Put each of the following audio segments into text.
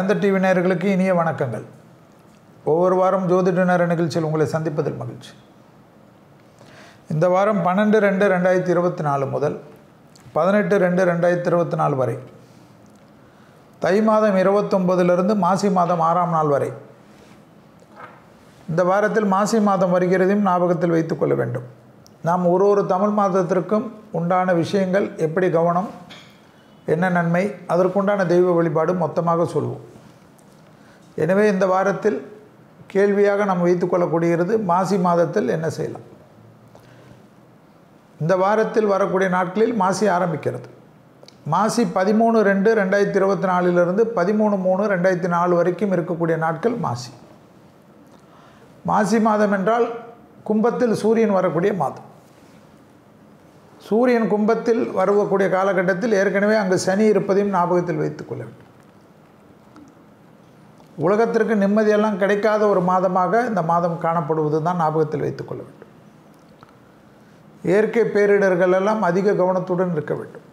வேந்தர் டிவி நேயர்களுக்கு இனிய வணக்கங்கள். ஒவ்வொரு வாரம் ஜோதிட நேர நிகழ்ச்சியில் உங்களை சந்திப்பதில் மகிழ்ச்சி. இந்த வாரம் 12/2/2024 முதல் 18/2/2024 வரை, தை மாதம் 29 மாசி மாதம் 6ஆம் நாள் வரை, இந்த வாரத்தில் மாசி மாதம் வருகிறதையும் ஞாபகத்தில் வைத்துக் கொள்ள வேண்டும். நாம் ஒரு தமிழ் மாதத்திற்கும் உண்டான விஷயங்கள், எப்படி கவனம், என்ன நன்மை, அதற்குண்டான தெய்வ வழிபாடு மொத்தமாக சொல்வோம். எனவே இந்த வாரத்தில் கேள்வியாக நாம் வைத்துக்கொள்ளக்கூடியது, மாசி மாதத்தில் என்ன செய்யலாம். இந்த வாரத்தில் வரக்கூடிய நாட்களில் மாசி ஆரம்பிக்கிறது. மாசி 13/2/2024 13/3/2004 வரைக்கும் இருக்கக்கூடிய நாட்கள் மாசி. மாசி மாதம் என்றால் கும்பத்தில் சூரியன் வரக்கூடிய மாதம். சூரியன் கும்பத்தில் வரக்கூடிய காலகட்டத்தில் ஏற்கனவே அங்கு சனி இருப்பதையும் ஞாபகத்தில் வைத்துக்கொள்ள வேண்டும். உலகத்திற்கு நிம்மதியெல்லாம் கிடைக்காத ஒரு மாதமாக இந்த மாதம் காணப்படுவது தான் ஞாபகத்தில் வைத்துக்கொள்ள வேண்டும். இயற்கை பேரிடர்கள் எல்லாம் அதிக கவனத்துடன் இருக்க வேண்டும்.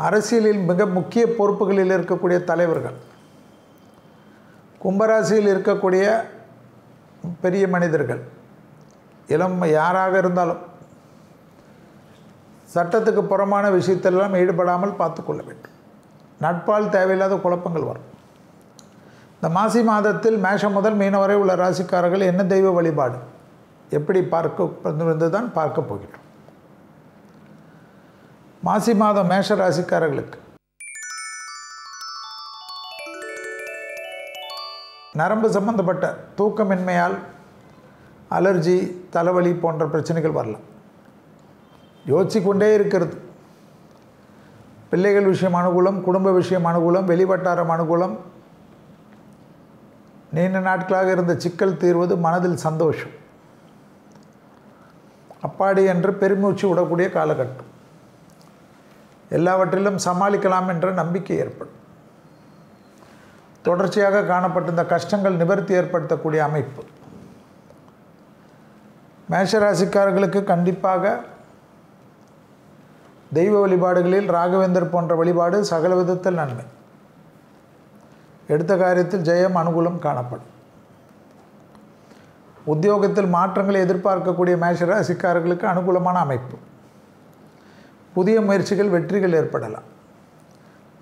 அரசியலில் மிக முக்கிய பொறுப்புகளில் இருக்கக்கூடிய தலைவர்கள், கும்பராசியில் இருக்கக்கூடிய பெரிய மனிதர்கள், இளம் யாராக இருந்தாலும் சட்டத்துக்கு புறமான விஷயத்திலெல்லாம் ஈடுபடாமல் பார்த்து கொள்ள வேண்டும். நட்பால் தேவையில்லாத குழப்பங்கள் வரும். இந்த மாசி மாதத்தில் மேஷம் முதல் மீனம் வரை உள்ள ராசிக்காரர்கள் என்ன தெய்வ வழிபாடு எப்படி பார்க்க தான் பார்க்க போகிறோம். மாசி மாதம் மேஷ ராசிக்காரர்களுக்கு நரம்பு சம்பந்தப்பட்ட தூக்கமின்மையால் அலர்ஜி, தலைவலி போன்ற பிரச்சனைகள் வரலாம். யோசிச்சுக்கொண்டே இருக்கிறது. பிள்ளைகள் விஷயம் அனுகூலம், குடும்ப விஷயம் அனுகூலம், வெளிவட்டாரம் அனுகூலம், நீண்ட நாட்களாக இருந்த சிக்கல் தீர்வது, மனதில் சந்தோஷம், அப்பாடி என்று பெருமூச்சு விடக்கூடிய காலகட்டம். எல்லாவற்றிலும் சமாளிக்கலாம் என்ற நம்பிக்கை ஏற்படும். தொடர்ச்சியாக காணப்பட்ட இந்த கஷ்டங்கள் நிவர்த்தி ஏற்படுத்தக்கூடிய அமைப்பு. மேஷராசிக்காரர்களுக்கு கண்டிப்பாக தெய்வ வழிபாடுகளில் ராகவேந்தர் போன்ற வழிபாடு சகல விதத்தில் நன்மை. எடுத்த காரியத்தில் ஜெயம், அனுகூலம் காணப்படும். உத்தியோகத்தில் மாற்றங்களை எதிர்பார்க்கக்கூடிய மேஷராசிக்காரர்களுக்கு அனுகூலமான அமைப்பு. புதிய முயற்சிகள், வெற்றிகள் ஏற்படலாம்.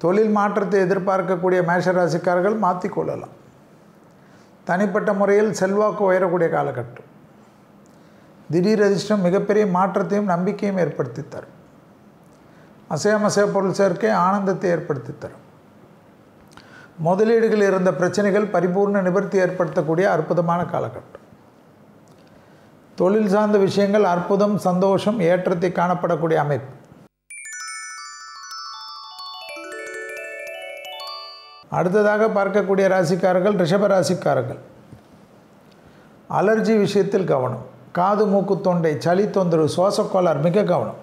தொழில் மாற்றத்தை எதிர்பார்க்கக்கூடிய மேஷராசிக்காரர்கள் மாற்றிக்கொள்ளலாம். தனிப்பட்ட முறையில் செல்வாக்கு உயரக்கூடிய காலகட்டம். திடீர் அதிர்ஷ்டம் மிகப்பெரிய மாற்றத்தையும் நம்பிக்கையும் ஏற்படுத்தி தரும். அசைய பொருள் சேர்க்கை ஆனந்தத்தை ஏற்படுத்தி தரும். முதலீடுகள் இருந்த பிரச்சனைகள் பரிபூர்ண நிவர்த்தி ஏற்படுத்தக்கூடிய அற்புதமான காலகட்டம். தொழில் சார்ந்த விஷயங்கள் அற்புதம், சந்தோஷம், ஏற்றத்தை காணப்படக்கூடிய அமைப்பு. அடுத்ததாக பார்க்கக்கூடிய ராசிக்காரர்கள் ரிஷப ராசிக்காரர்கள். அலர்ஜி விஷயத்தில் கவனம். காது, மூக்கு, தொண்டை, சளி தொந்தரவு, சுவாசக்கோளாறு மிக கவனம்.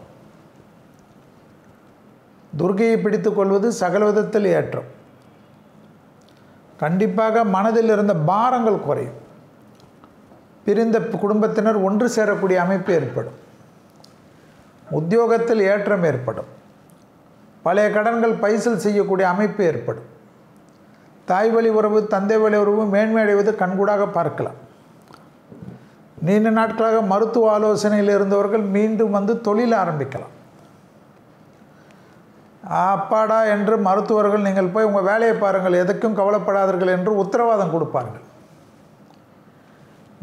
துர்க்கையை பிடித்துக் கொள்வது சகல விதத்தில் ஏற்றம். கண்டிப்பாக மனதில் இருந்த பாரங்கள் குறையும். பிரிந்த குடும்பத்தினர் ஒன்று சேரக்கூடிய அமைப்பு ஏற்படும். உத்தியோகத்தில் ஏற்றம் ஏற்படும். பழைய கடன்கள் பைசல் செய்யக்கூடிய அமைப்பு ஏற்படும். தாய் வழி உறவு, தந்தை வழி உறவு மேன்மை அடைவது கண்கூடாக பார்க்கலாம். நீண்ட நாட்களாக மருத்துவ ஆலோசனையில் இருந்தவர்கள் மீண்டும் வந்து தொழில் ஆரம்பிக்கலாம். அப்பாடா என்று மருத்துவர்கள் நீங்கள் போய் உங்கள் வேலையை பாருங்கள், எதற்கும் கவலைப்படாதீர்கள் என்று உத்தரவாதம் கொடுப்பார்கள்.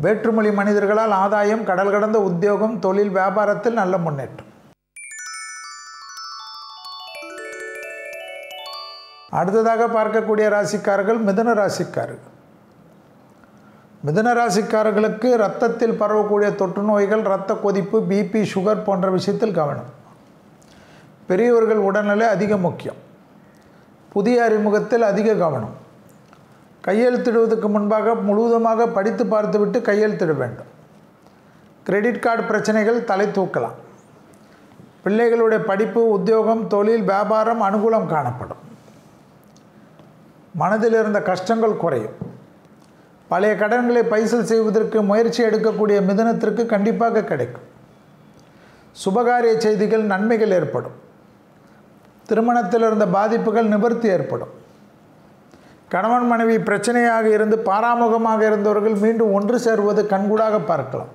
வேற்றுமொழி மனிதர்களால் ஆதாயம், கடல் கடந்த உத்தியோகம், தொழில், வியாபாரத்தில் நல்ல முன்னேற்றம். அடுத்ததாக பார்க்கக்கூடிய ராசிக்காரர்கள் மிதுன ராசிக்காரர்கள். மிதுன ராசிக்காரர்களுக்கு இரத்தத்தில் பரவக்கூடிய தொற்று நோய்கள், இரத்த கொதிப்பு, பிபி, சுகர் போன்ற விஷயத்தில் கவனம். பெரியவர்கள் உடல்நிலை அதிக முக்கியம். புதிய அறிமுகத்தில் அதிக கவனம். கையெழுத்திடுவதற்கு முன்பாக முழுவதுமாக படித்து பார்த்துவிட்டு கையெழுத்திட வேண்டும். கிரெடிட் கார்டு பிரச்சனைகள் தலை தூக்கலாம். பிள்ளைகளுடைய படிப்பு, உத்தியோகம், தொழில், வியாபாரம் அனுகூலம் காணப்படும். மனதில் இருந்த கஷ்டங்கள் குறையும். பழைய கடன்களை பைசல் செய்வதற்கு முயற்சி எடுக்கக்கூடிய மிதுனத்திற்கு கண்டிப்பாக கிடைக்கும். சுபகாரிய செய்திகள், நன்மைகள் ஏற்படும். திருமணத்தில் இருந்த பாதிப்புகள் நிவர்த்தி ஏற்படும். கணவன் மனைவி பிரச்சனையாக இருந்து பாராமுகமாக இருந்தவர்கள் மீண்டும் ஒன்று சேருவது கண்கூடாக பார்க்கலாம்.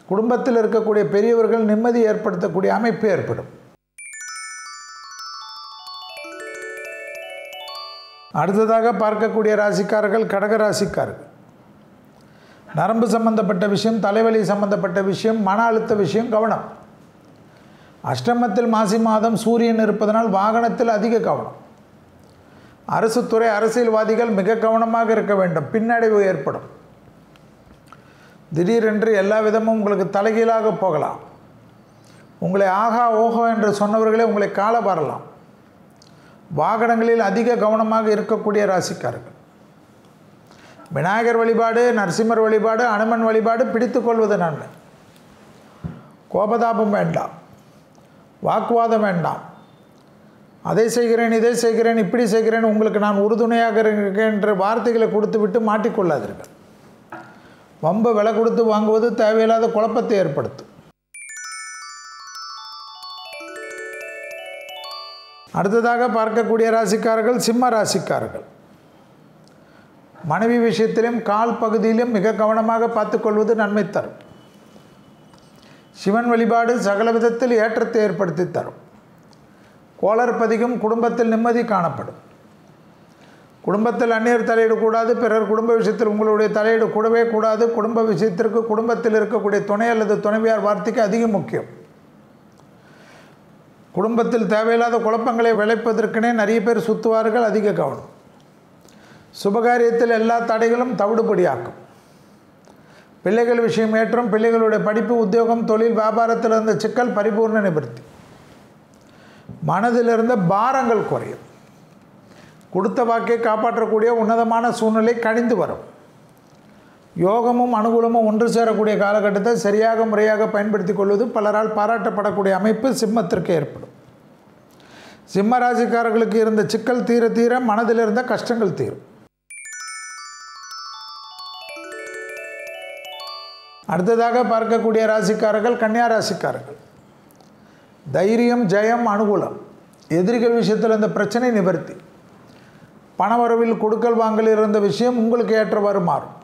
குடும்பத்தில் இருக்கக்கூடிய பெரியவர்கள் நிம்மதி ஏற்படுத்தக்கூடிய அமைப்பு ஏற்படும். அடுத்ததாக பார்க்கக்கூடிய ராசிக்காரர்கள் கடக ராசிக்காரர்கள். நரம்பு சம்பந்தப்பட்ட விஷயம், தலைவலி சம்பந்தப்பட்ட விஷயம், மன அழுத்த விஷயம் கவனம். அஷ்டமத்தில் மாசி மாதம் சூரியன் இருப்பதனால் வாகனத்தில் அதிக கவனம். அரசு துறை அரசியல்வாதிகள் மிக கவனமாக இருக்க வேண்டும். பின்னடைவு ஏற்படும். திடீரென்று எல்லா விதமும் உங்களுக்கு தலைகீழாக போகலாம். உங்களை ஆகா ஓஹோ என்று சொன்னவர்களே உங்களை கால வரலாம். வாகனங்களில் அதிக கவனமாக இருக்கக்கூடிய ராசிக்காரர்கள். விநாயகர் வழிபாடு, நரசிம்மர் வழிபாடு, அனுமன் வழிபாடு பிடித்து கொள்வது நன்மை. கோபதாபம் வேண்டாம், வாக்குவாதம் வேண்டாம். அதை செய்கிறேன், இதை செய்கிறேன், இப்படி செய்கிறேன், உங்களுக்கு நான் உறுதுணையாக இருக்கேன் என்ற வார்த்தைகளை கொடுத்து விட்டு மாட்டிக்கொள்ளாதீர்கள். வம்பு விலை கொடுத்து வாங்குவது தேவையில்லாத குழப்பத்தை ஏற்படுத்தும். அடுத்ததாக பார்க்கக்கூடிய ராசிக்காரர்கள் சிம்ம ராசிக்காரர்கள். மனைவி விஷயத்திலும் கால் பகுதியிலும் மிக கவனமாக பார்த்துக்கொள்வது நன்மை தரும். சிவன் வழிபாடு சகல விதத்தில் ஏற்றத்தை ஏற்படுத்தி தரும். கோளர் பதிகும் குடும்பத்தில் நிம்மதி காணப்படும். குடும்பத்தில் அந்நியர் தலையிட கூடாது. பிறர் குடும்ப விஷயத்தில் உங்களுடைய தலையீடு கூடவே கூடாது. குடும்ப விஷயத்திற்கு குடும்பத்தில் இருக்கக்கூடிய துணை அல்லது துணைவியார் வார்த்தைக்கு அதிகம் முக்கியம். குடும்பத்தில் தேவையில்லாத குழப்பங்களை விளைப்பதற்குனே நிறைய பேர் சுற்றுவார்கள். அதிக கவனம். சுபகாரியத்தில் எல்லா தடைகளும் தவிடுபடியாக்கும். பிள்ளைகள் விஷயம் ஏற்றம். பிள்ளைகளுடைய படிப்பு, உத்தியோகம், தொழில், வியாபாரத்தில் இருந்த சிக்கல் பரிபூர்ண நிவர்த்தி. மனதில் இருந்த பாரங்கள் குறையும். கொடுத்த வாக்கை காப்பாற்றக்கூடிய உன்னதமான சூழ்நிலை கணிந்து வரும். யோகமும் அனுகூலமும் ஒன்று சேரக்கூடிய காலகட்டத்தை சரியாக முறையாக பயன்படுத்தி கொள்வது பலரால் பாராட்டப்படக்கூடிய அமைப்பு சிம்மத்திற்கு ஏற்படும். சிம்ம ராசிக்காரர்களுக்கு இருந்த சிக்கல் தீர தீர மனதில் இருந்த கஷ்டங்கள் தீரும். அடுத்ததாக பார்க்கக்கூடிய ராசிக்காரர்கள் கன்னியா ராசிக்காரர்கள். தைரியம், ஜெயம், அனுகூலம். எதிரிகள் விஷயத்தில் இந்த பிரச்சனை நிவர்த்தி. பணவரவில் கொடுக்கல் வாங்கல் இருந்த விஷயம் உங்களுக்கு ஏற்றவாறு மாறும்.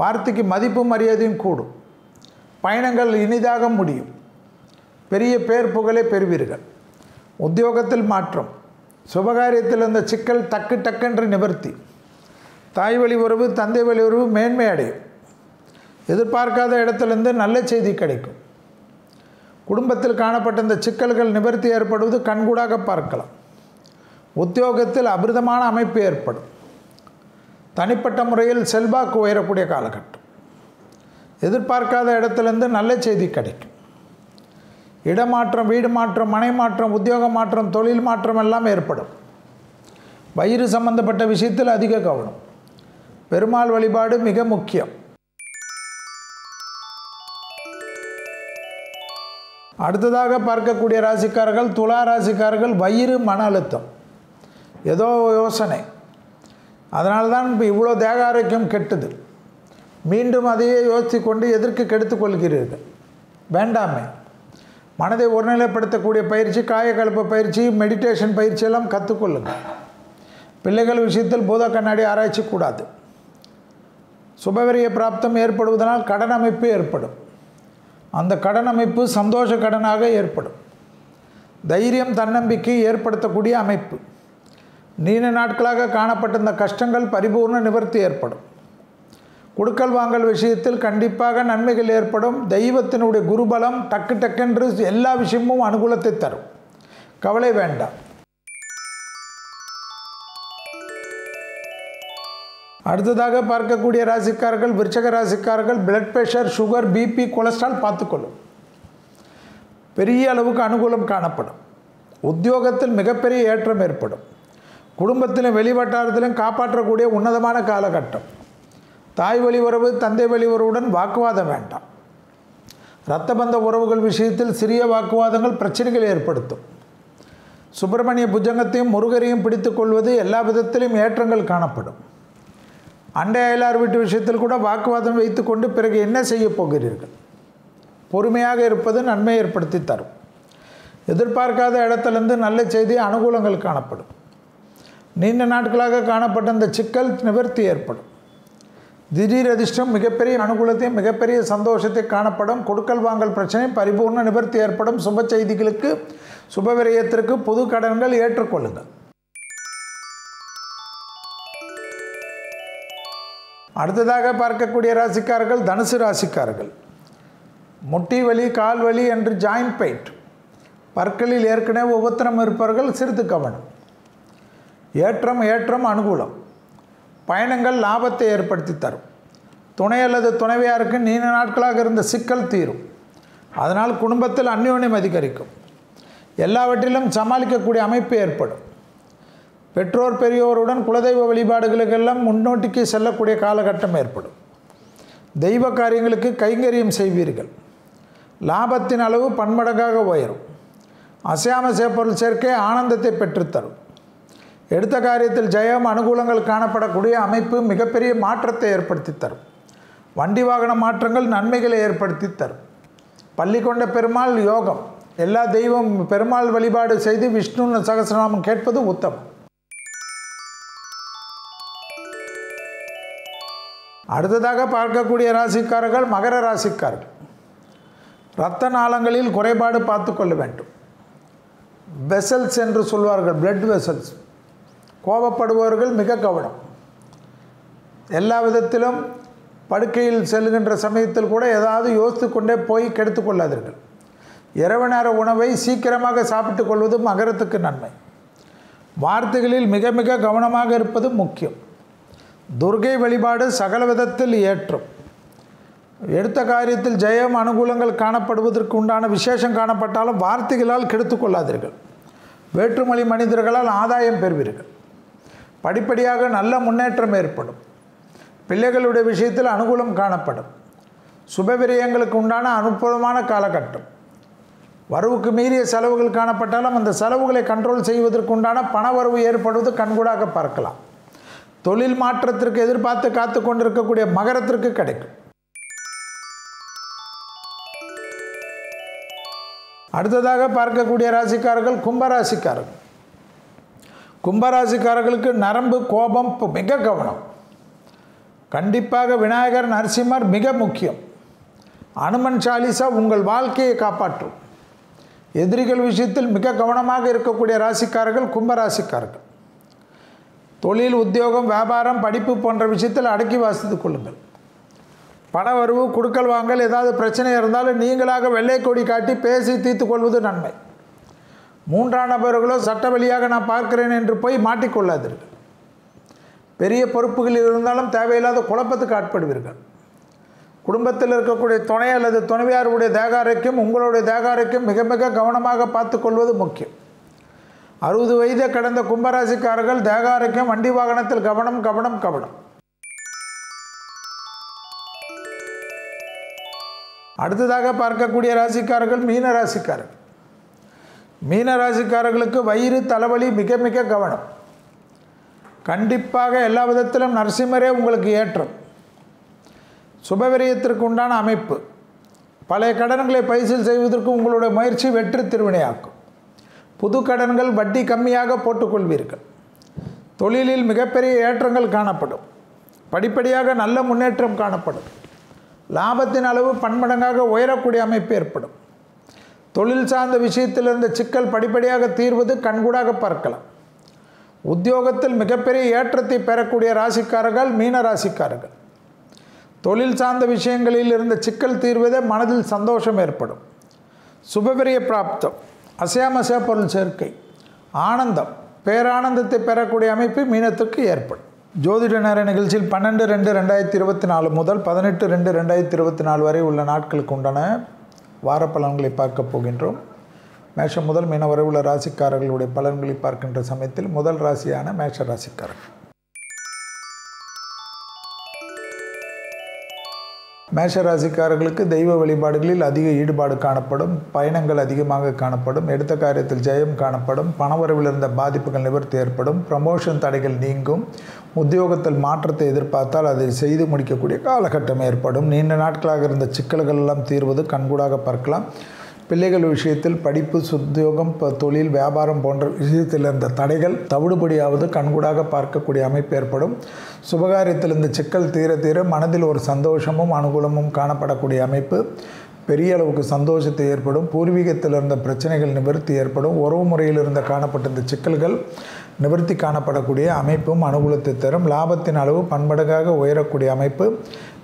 வார்த்தைக்கு மதிப்பு மரியாதையும் கூடும். பயணங்கள் இனிதாக முடியும். பெரிய பேர் புகழை பெறுவீர்கள். உத்தியோகத்தில் மாற்றம். சுபகாரியத்தில் இருந்த சிக்கல் டக்கு டக்கென்று நிவர்த்தி. தாய் வழி உறவு, தந்தை வழி உறவு மேன்மை அடையும். எதிர்பார்க்காத இடத்திலிருந்து நல்ல செய்தி கிடைக்கும். குடும்பத்தில் காணப்பட்ட இந்த சிக்கல்கள் நிவர்த்தி ஏற்படுவது கண்கூடாக பார்க்கலாம். உத்தியோகத்தில் அபிரிதமான அமைப்பு ஏற்படும். தனிப்பட்ட முறையில் செல்வாக்கு உயரக்கூடிய காலகட்டம். எதிர்பார்க்காத இடத்திலிருந்து நல்ல செய்தி கிடைக்கும். இடமாற்றம், வீடு மாற்றம், மனை மாற்றம், உத்தியோக மாற்றம், தொழில் மாற்றம் எல்லாம் ஏற்படும். வயிறு சம்பந்தப்பட்ட விஷயத்தில் அதிக கவனம். பெருமாள் வழிபாடு மிக முக்கியம். அடுத்ததாக பார்க்கக்கூடிய ராசிக்காரர்கள் துலா ராசிக்காரர்கள். வயிறு, மன அழுத்தம், ஏதோ யோசனை. அதனால்தான் இப்போ இவ்வளோ தேக ஆரோக்கியம் கெட்டுது. மீண்டும் அதையே யோசித்து கொண்டு எதற்கு கெடுத்து கொள்கிறீர்கள்? வேண்டாமே. மனதை ஒருநிலைப்படுத்தக்கூடிய பயிற்சி, காயக்கலப்பு பயிற்சி, மெடிடேஷன் பயிற்சி எல்லாம் கற்றுக்கொள்ளுங்கள். பிள்ளைகள் விஷயத்தில் பூத கண்ணாடி ஆராய்ச்சி கூடாது. சுபவிரிய பிராப்தம் ஏற்படுவதனால் கடன் அமைப்பு ஏற்படும். அந்த கடன் அமைப்பு சந்தோஷ கடனாக ஏற்படும். தைரியம், தன்னம்பிக்கை ஏற்படுத்தக்கூடிய அமைப்பு. நீண்ட நாட்களாக காணப்பட்ட இந்த கஷ்டங்கள் பரிபூர்ண நிவர்த்தி ஏற்படும். கொடுக்கல் வாங்கல் விஷயத்தில் கண்டிப்பாக நன்மைகள் ஏற்படும். தெய்வத்தினுடைய குருபலம் டக்கு டக்கென்று எல்லா விஷயமும் அனுகூலத்தை தரும். கவலை வேண்டாம். அடுத்ததாக பார்க்கக்கூடிய ராசிக்காரர்கள் விருச்சக ராசிக்காரர்கள். Blood pressure, sugar, BP, cholesterol பார்த்துக்கொள்ளும். பெரிய அளவுக்கு அனுகூலம் காணப்படும். உத்தியோகத்தில் மிகப்பெரிய ஏற்றம் ஏற்படும். குடும்பத்திலும் வெளிவட்டாரத்திலும் காப்பாற்றக்கூடிய உன்னதமான காலகட்டம். தாய் வழி உறவு, தந்தை வழி உறவுடன் வாக்குவாதம் வேண்டாம். இரத்தபந்த உறவுகள் விஷயத்தில் சிறிய வாக்குவாதங்கள் பிரச்சனைகள் ஏற்படுத்தும். சுப்பிரமணிய புஜங்கத்தையும் முருகரையும் பிடித்து கொள்வது எல்லா விதத்திலும் ஏற்றங்கள் காணப்படும். அண்டை அயலார் வீட்டு விஷயத்தில் கூட வாக்குவாதம் வைத்து கொண்டு பிறகு என்ன செய்ய போகிறீர்கள்? பொறுமையாக இருப்பது நன்மை ஏற்படுத்தி தரும். எதிர்பார்க்காத இடத்திலிருந்து நல்ல செய்தி, அனுகூலங்கள் காணப்படும். நீண்ட நாட்களாக காணப்பட்ட இந்த சிக்கல் நிவர்த்தி ஏற்படும். திடீர் அதிர்ஷ்டம், மிகப்பெரிய அனுகூலத்தையும் மிகப்பெரிய சந்தோஷத்தை காணப்படும். கொடுக்கல் வாங்கல் பிரச்சனை பரிபூர்ண நிவர்த்தி ஏற்படும். சுப செய்திகளுக்கு, சுபவிரயத்திற்கு, புது கடன்கள் ஏற்றுக்கொள்ளுங்கள். அடுத்ததாக பார்க்கக்கூடிய ராசிக்காரர்கள் தனுசு ராசிக்காரர்கள். முட்டி வலி, கால் வலி என்று ஜாயின்ட் பெயின், பற்களில் ஏற்கனவே உபத்திரம் இருப்பவர்கள் சிறிது கவனம். ஏற்றம் அனுகூலம். பயணங்கள் லாபத்தை ஏற்படுத்தி தரும். துணை அல்லது துணைவியாருக்கு நீண்ட நாட்களாக இருந்த சிக்கல் தீரும். அதனால் குடும்பத்தில் அந்யோன்யம் அதிகரிக்கும். எல்லாவற்றிலும் சமாளிக்கக்கூடிய அமைப்பு ஏற்படும். பெற்றோர் பெரியோருடன் குலதெய்வ வழிபாடுகளுக்கெல்லாம் முன்னோட்டிக்கு செல்லக்கூடிய காலகட்டம் ஏற்படும். தெய்வ காரியங்களுக்கு கைங்கரியம் செய்வீர்கள். லாபத்தின் அளவு பன்மடங்காக உயரும். அசையாம சேப்பொருள் சேர்க்கை ஆனந்தத்தை பெற்றுத்தரும். எடுத்த காரியத்தில் ஜெயம், அனுகூலங்கள் காணப்படக்கூடிய அமைப்பு மிகப்பெரிய மாற்றத்தை ஏற்படுத்தி தரும். வண்டி வாகன மாற்றங்கள் நன்மைகளை ஏற்படுத்தி தரும். பள்ளி கொண்ட பெருமாள் யோகம். எல்லா தெய்வம் பெருமாள் வழிபாடு செய்து விஷ்ணு சகஸ்ரநாமம் கேட்பது உத்தமம். அடுத்ததாக பார்க்கக்கூடிய ராசிக்காரர்கள் மகர ராசிக்காரர்கள். இரத்த நாளங்களில் குறைபாடு பார்த்து கொள்ள வேண்டும். வெசல்ஸ் என்று சொல்வார்கள், பிளட் வெசல்ஸ். கோபப்படுபவர்கள் மிக கவனம். எல்லா விதத்திலும் படுக்கையில் செல்கின்ற சமயத்தில் கூட ஏதாவது யோசித்து கொண்டே போய் கெடுத்து கொள்ளாதீர்கள். இரவு நேர உணவை சீக்கிரமாக சாப்பிட்டு கொள்வது மகரத்துக்கு நன்மை. வார்த்தைகளில் மிக மிக கவனமாக இருப்பது முக்கியம். துர்கை வழிபாடு சகல விதத்தில் ஏற்றும். எடுத்த காரியத்தில் ஜெயம், அனுகூலங்கள் காணப்படுவதற்கு உண்டான விசேஷம் காணப்பட்டாலும் வார்த்தைகளால் கெடுத்து கொள்ளாதீர்கள். வேற்றுமொழி மனிதர்களால் ஆதாயம் பெறுவீர்கள். படிப்படியாக நல்ல முன்னேற்றம் ஏற்படும். பிள்ளைகளுடைய விஷயத்தில் அனுகூலம் காணப்படும். சுபவிரயங்களுக்கு உண்டான அனுகூலமான காலகட்டம். வரவுக்கு மீறிய செலவுகள் காணப்பட்டாலும் அந்த செலவுகளை கண்ட்ரோல் செய்வதற்கு உண்டான பணவரவு ஏற்படுவது கண்கூடாக பார்க்கலாம். தொழில் மாற்றத்திற்கு எதிர்பார்த்து காத்து கொண்டிருக்கக்கூடிய மகரத்திற்கு கிடைக்கும். அடுத்ததாக பார்க்கக்கூடிய ராசிக்காரர்கள் கும்பராசிக்காரர்கள். கும்பராசிக்காரர்களுக்கு நரம்பு, கோபம் மிக கவனம். கண்டிப்பாக விநாயகர், நரசிம்மர் மிக முக்கியம். அனுமன் சாலிசா உங்கள் வாழ்க்கையை காப்பாற்றும். எதிரிகள் விஷயத்தில் மிக கவனமாக இருக்கக்கூடிய ராசிக்காரர்கள் கும்பராசிக்காரர்கள். தொழில், உத்தியோகம், வியாபாரம், படிப்பு போன்ற விஷயத்தில் அடக்கி வாசித்துக் கொள்ளுங்கள். பண வரவு, கொடுக்கல் வாங்கல் ஏதாவது பிரச்சனை இருந்தாலும் நீங்களாக வெள்ளை கொடி காட்டி பேசி தீர்த்து கொள்வது நன்மை. மூன்றாம் நபர்களோ சட்ட வழியாக நான் பார்க்கிறேன் என்று போய் மாட்டிக்கொள்ளாதீர்கள். பெரிய பொறுப்புகளில் இருந்தாலும் தேவையில்லாத குழப்பத்துக்கு ஆட்படுவீர்கள். குடும்பத்தில் இருக்கக்கூடிய துணை அல்லது துணைவியாருடைய தேகாரைக்கும் உங்களுடைய தேகாரைக்கும் மிக மிக கவனமாக பார்த்து கொள்வது முக்கியம். 60 வயதை கடந்த கும்பராசிக்காரர்கள் தேகாரைக்கும் வண்டி வாகனத்தில் கவனம் கவனம் கவனம். அடுத்ததாக பார்க்கக்கூடிய ராசிக்காரர்கள் மீன ராசிக்காரர்கள். மீன ராசிக்காரர்களுக்கு வயிறு, தலைவலி மிக மிக கவனம். கண்டிப்பாக எல்லா விதத்திலும் நரசிம்மரே உங்களுக்கு ஏற்றம். சுபவிரயத்திற்கு உண்டான அமைப்பு. பழைய கடன்களை பைசல் செய்வதற்கு உங்களுடைய முயற்சி வெற்றி திருவினையாக்கும். புது கடன்கள் வட்டி கம்மியாக போட்டுக்கொள்வீர்கள். தொழிலில் மிகப்பெரிய ஏற்றங்கள் காணப்படும். படிப்படியாக நல்ல முன்னேற்றம் காணப்படும். லாபத்தின் அளவு பன்மடங்காக உயரக்கூடிய அமைப்பு ஏற்படும். தொழில் சார்ந்த விஷயத்தில் இருந்த சிக்கல் படிப்படியாக தீர்வது கண்கூடாக பார்க்கலாம். உத்தியோகத்தில் மிகப்பெரிய ஏற்றத்தை பெறக்கூடிய ராசிக்காரர்கள் மீன ராசிக்காரர்கள். தொழில் சார்ந்த விஷயங்களில் இருந்த சிக்கல் தீர்வதே மனதில் சந்தோஷம் ஏற்படும். சுபவிரிய பிராப்தம், அசையாம சேப்பொருள் சேர்க்கை, ஆனந்தம், பேரானந்தத்தை பெறக்கூடிய அமைப்பு மீனத்துக்கு ஏற்படும். ஜோதிட நேர நிகழ்ச்சியில் 12/2/2024 முதல் 18/2/2024 வரை உள்ள நாட்களுக்கு உண்டான வார பலன்களை பார்க்க போகின்றோம். மேஷம் முதல் மீன வரை உள்ள ராசிக்காரர்களுடைய பலன்களை பார்க்கின்ற சமயத்தில் முதல் ராசியான மேஷ ராசிக்காரர்கள். மேஷ ராசிக்காரர்களுக்கு தெய்வ வழிபாடுகளில் அதிக ஈடுபாடு காணப்படும். பயணங்கள் அதிகமாக காணப்படும். எடுத்த காரியத்தில் ஜெயம் காணப்படும். பணவரவில் இருந்த பாதிப்புகள் நிவர்த்தி ஏற்படும். ப்ரமோஷன் தடைகள் நீங்கும். உத்தியோகத்தில் மாற்றத்தை எதிர்பார்த்தால் அதை செய்து முடிக்கக்கூடிய காலகட்டம் ஏற்படும். நீண்ட நாட்களாக இருந்த சிக்கல்கள் எல்லாம் தீர்வது கண்கூடாக பார்க்கலாம். பிள்ளைகள் விஷயத்தில் படிப்பு, உத்தியோகம், தொழில், வியாபாரம் போன்ற விஷயத்தில் இருந்த தடைகள் தவிடுபடியாவது கண்கூடாக பார்க்கக்கூடிய அமைப்பு ஏற்படும். சுபகாரியத்தில் இந்த சிக்கல் தீர தீர மனதில் ஒரு சந்தோஷமும் அனுகூலமும் காணப்படக்கூடிய அமைப்பு. பெரிய அளவுக்கு சந்தோஷத்தை ஏற்படும். பூர்வீகத்தில் இருந்த பிரச்சனைகள் நிவர்த்தி ஏற்படும். உறவு முறையில் இருந்த காணப்பட்ட இந்த சிக்கல்கள் நிவர்த்தி காணப்படக்கூடிய அமைப்பும் அனுகூலத்தை தரும். லாபத்தின் அளவு பன்மடங்காக உயரக்கூடிய அமைப்பு,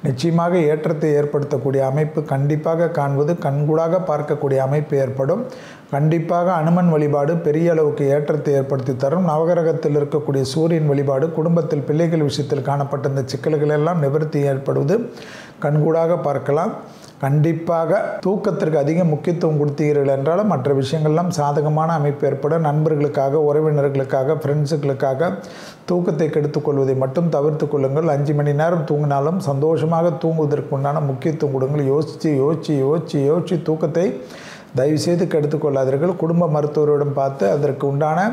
நிச்சயமாக ஏற்றத்தை ஏற்படுத்தக்கூடிய அமைப்பு கண்டிப்பாக காண்பது, கண்கூடாக பார்க்கக்கூடிய அமைப்பு ஏற்படும். கண்டிப்பாக அனுமன் வழிபாடு பெரிய அளவுக்கு ஏற்றத்தை ஏற்படுத்தி தரும். நவகிரகத்தில் இருக்கக்கூடிய சூரியன் வழிபாடு குடும்பத்தில் பிள்ளைகள் விஷயத்தில் காணப்பட்ட இந்த சிக்கல்கள் எல்லாம் நிவர்த்தி ஏற்படுவது கண்கூடாக பார்க்கலாம். கண்டிப்பாக தூக்கத்திற்கு அதிக முக்கியத்துவம் கொடுத்தீர்கள் என்றாலும் மற்ற விஷயங்கள்லாம் சாதகமான அமைப்பு ஏற்படும். நண்பர்களுக்காக, உறவினர்களுக்காக, ஃப்ரெண்ட்ஸுகளுக்காக தூக்கத்தை கெடுத்துக்கொள்வதை மட்டும் தவிர்த்து கொள்ளுங்கள். 5 மணி நேரம் தூங்கினாலும் சந்தோஷமாக தூங்குவதற்கு உண்டான முக்கியத்துவம் கொடுங்கள். யோசித்து தூக்கத்தை தயவுசெய்து கெடுத்துக்கொள்ளாதீர்கள். குடும்ப மருத்துவரிடம் பார்த்து அதற்கு உண்டான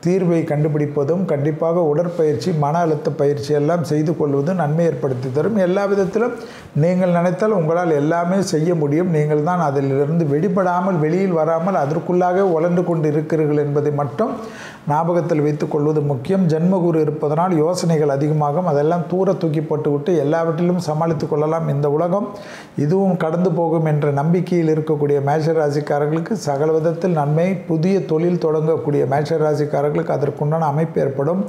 தீர்வை கண்டுபிடிப்பதும், கண்டிப்பாக உடற்பயிற்சி, மன அழுத்த பயிற்சி எல்லாம் செய்து கொள்வது நன்மை ஏற்படுத்தி தரும். எல்லா விதத்திலும் நீங்கள் நினைத்தால் உங்களால் எல்லாமே செய்ய முடியும். நீங்கள் தான் அதிலிருந்து வெளிப்படாமல், வெளியில் வராமல் அதற்குள்ளாக உழண்டு கொண்டு இருக்கிறீர்கள் என்பதை மட்டும் ஞாபகத்தில் வைத்துக் கொள்வது முக்கியம். ஜென்மகுரு இருப்பதனால் யோசனைகள் அதிகமாகும். அதெல்லாம் தூர தூக்கி போட்டுவிட்டு எல்லாவற்றிலும் சமாளித்து கொள்ளலாம். இந்த உலகம் இதுவும் கடந்து போகும் என்ற நம்பிக்கையில் இருக்கக்கூடிய மேஷராசிக்காரர்களுக்கு சகல விதத்தில் நன்மை. புதிய தொழில் தொடங்கக்கூடிய மேஷராசிக்காரர்களுக்கு அதற்குண்டான அமைப்பு ஏற்படும்.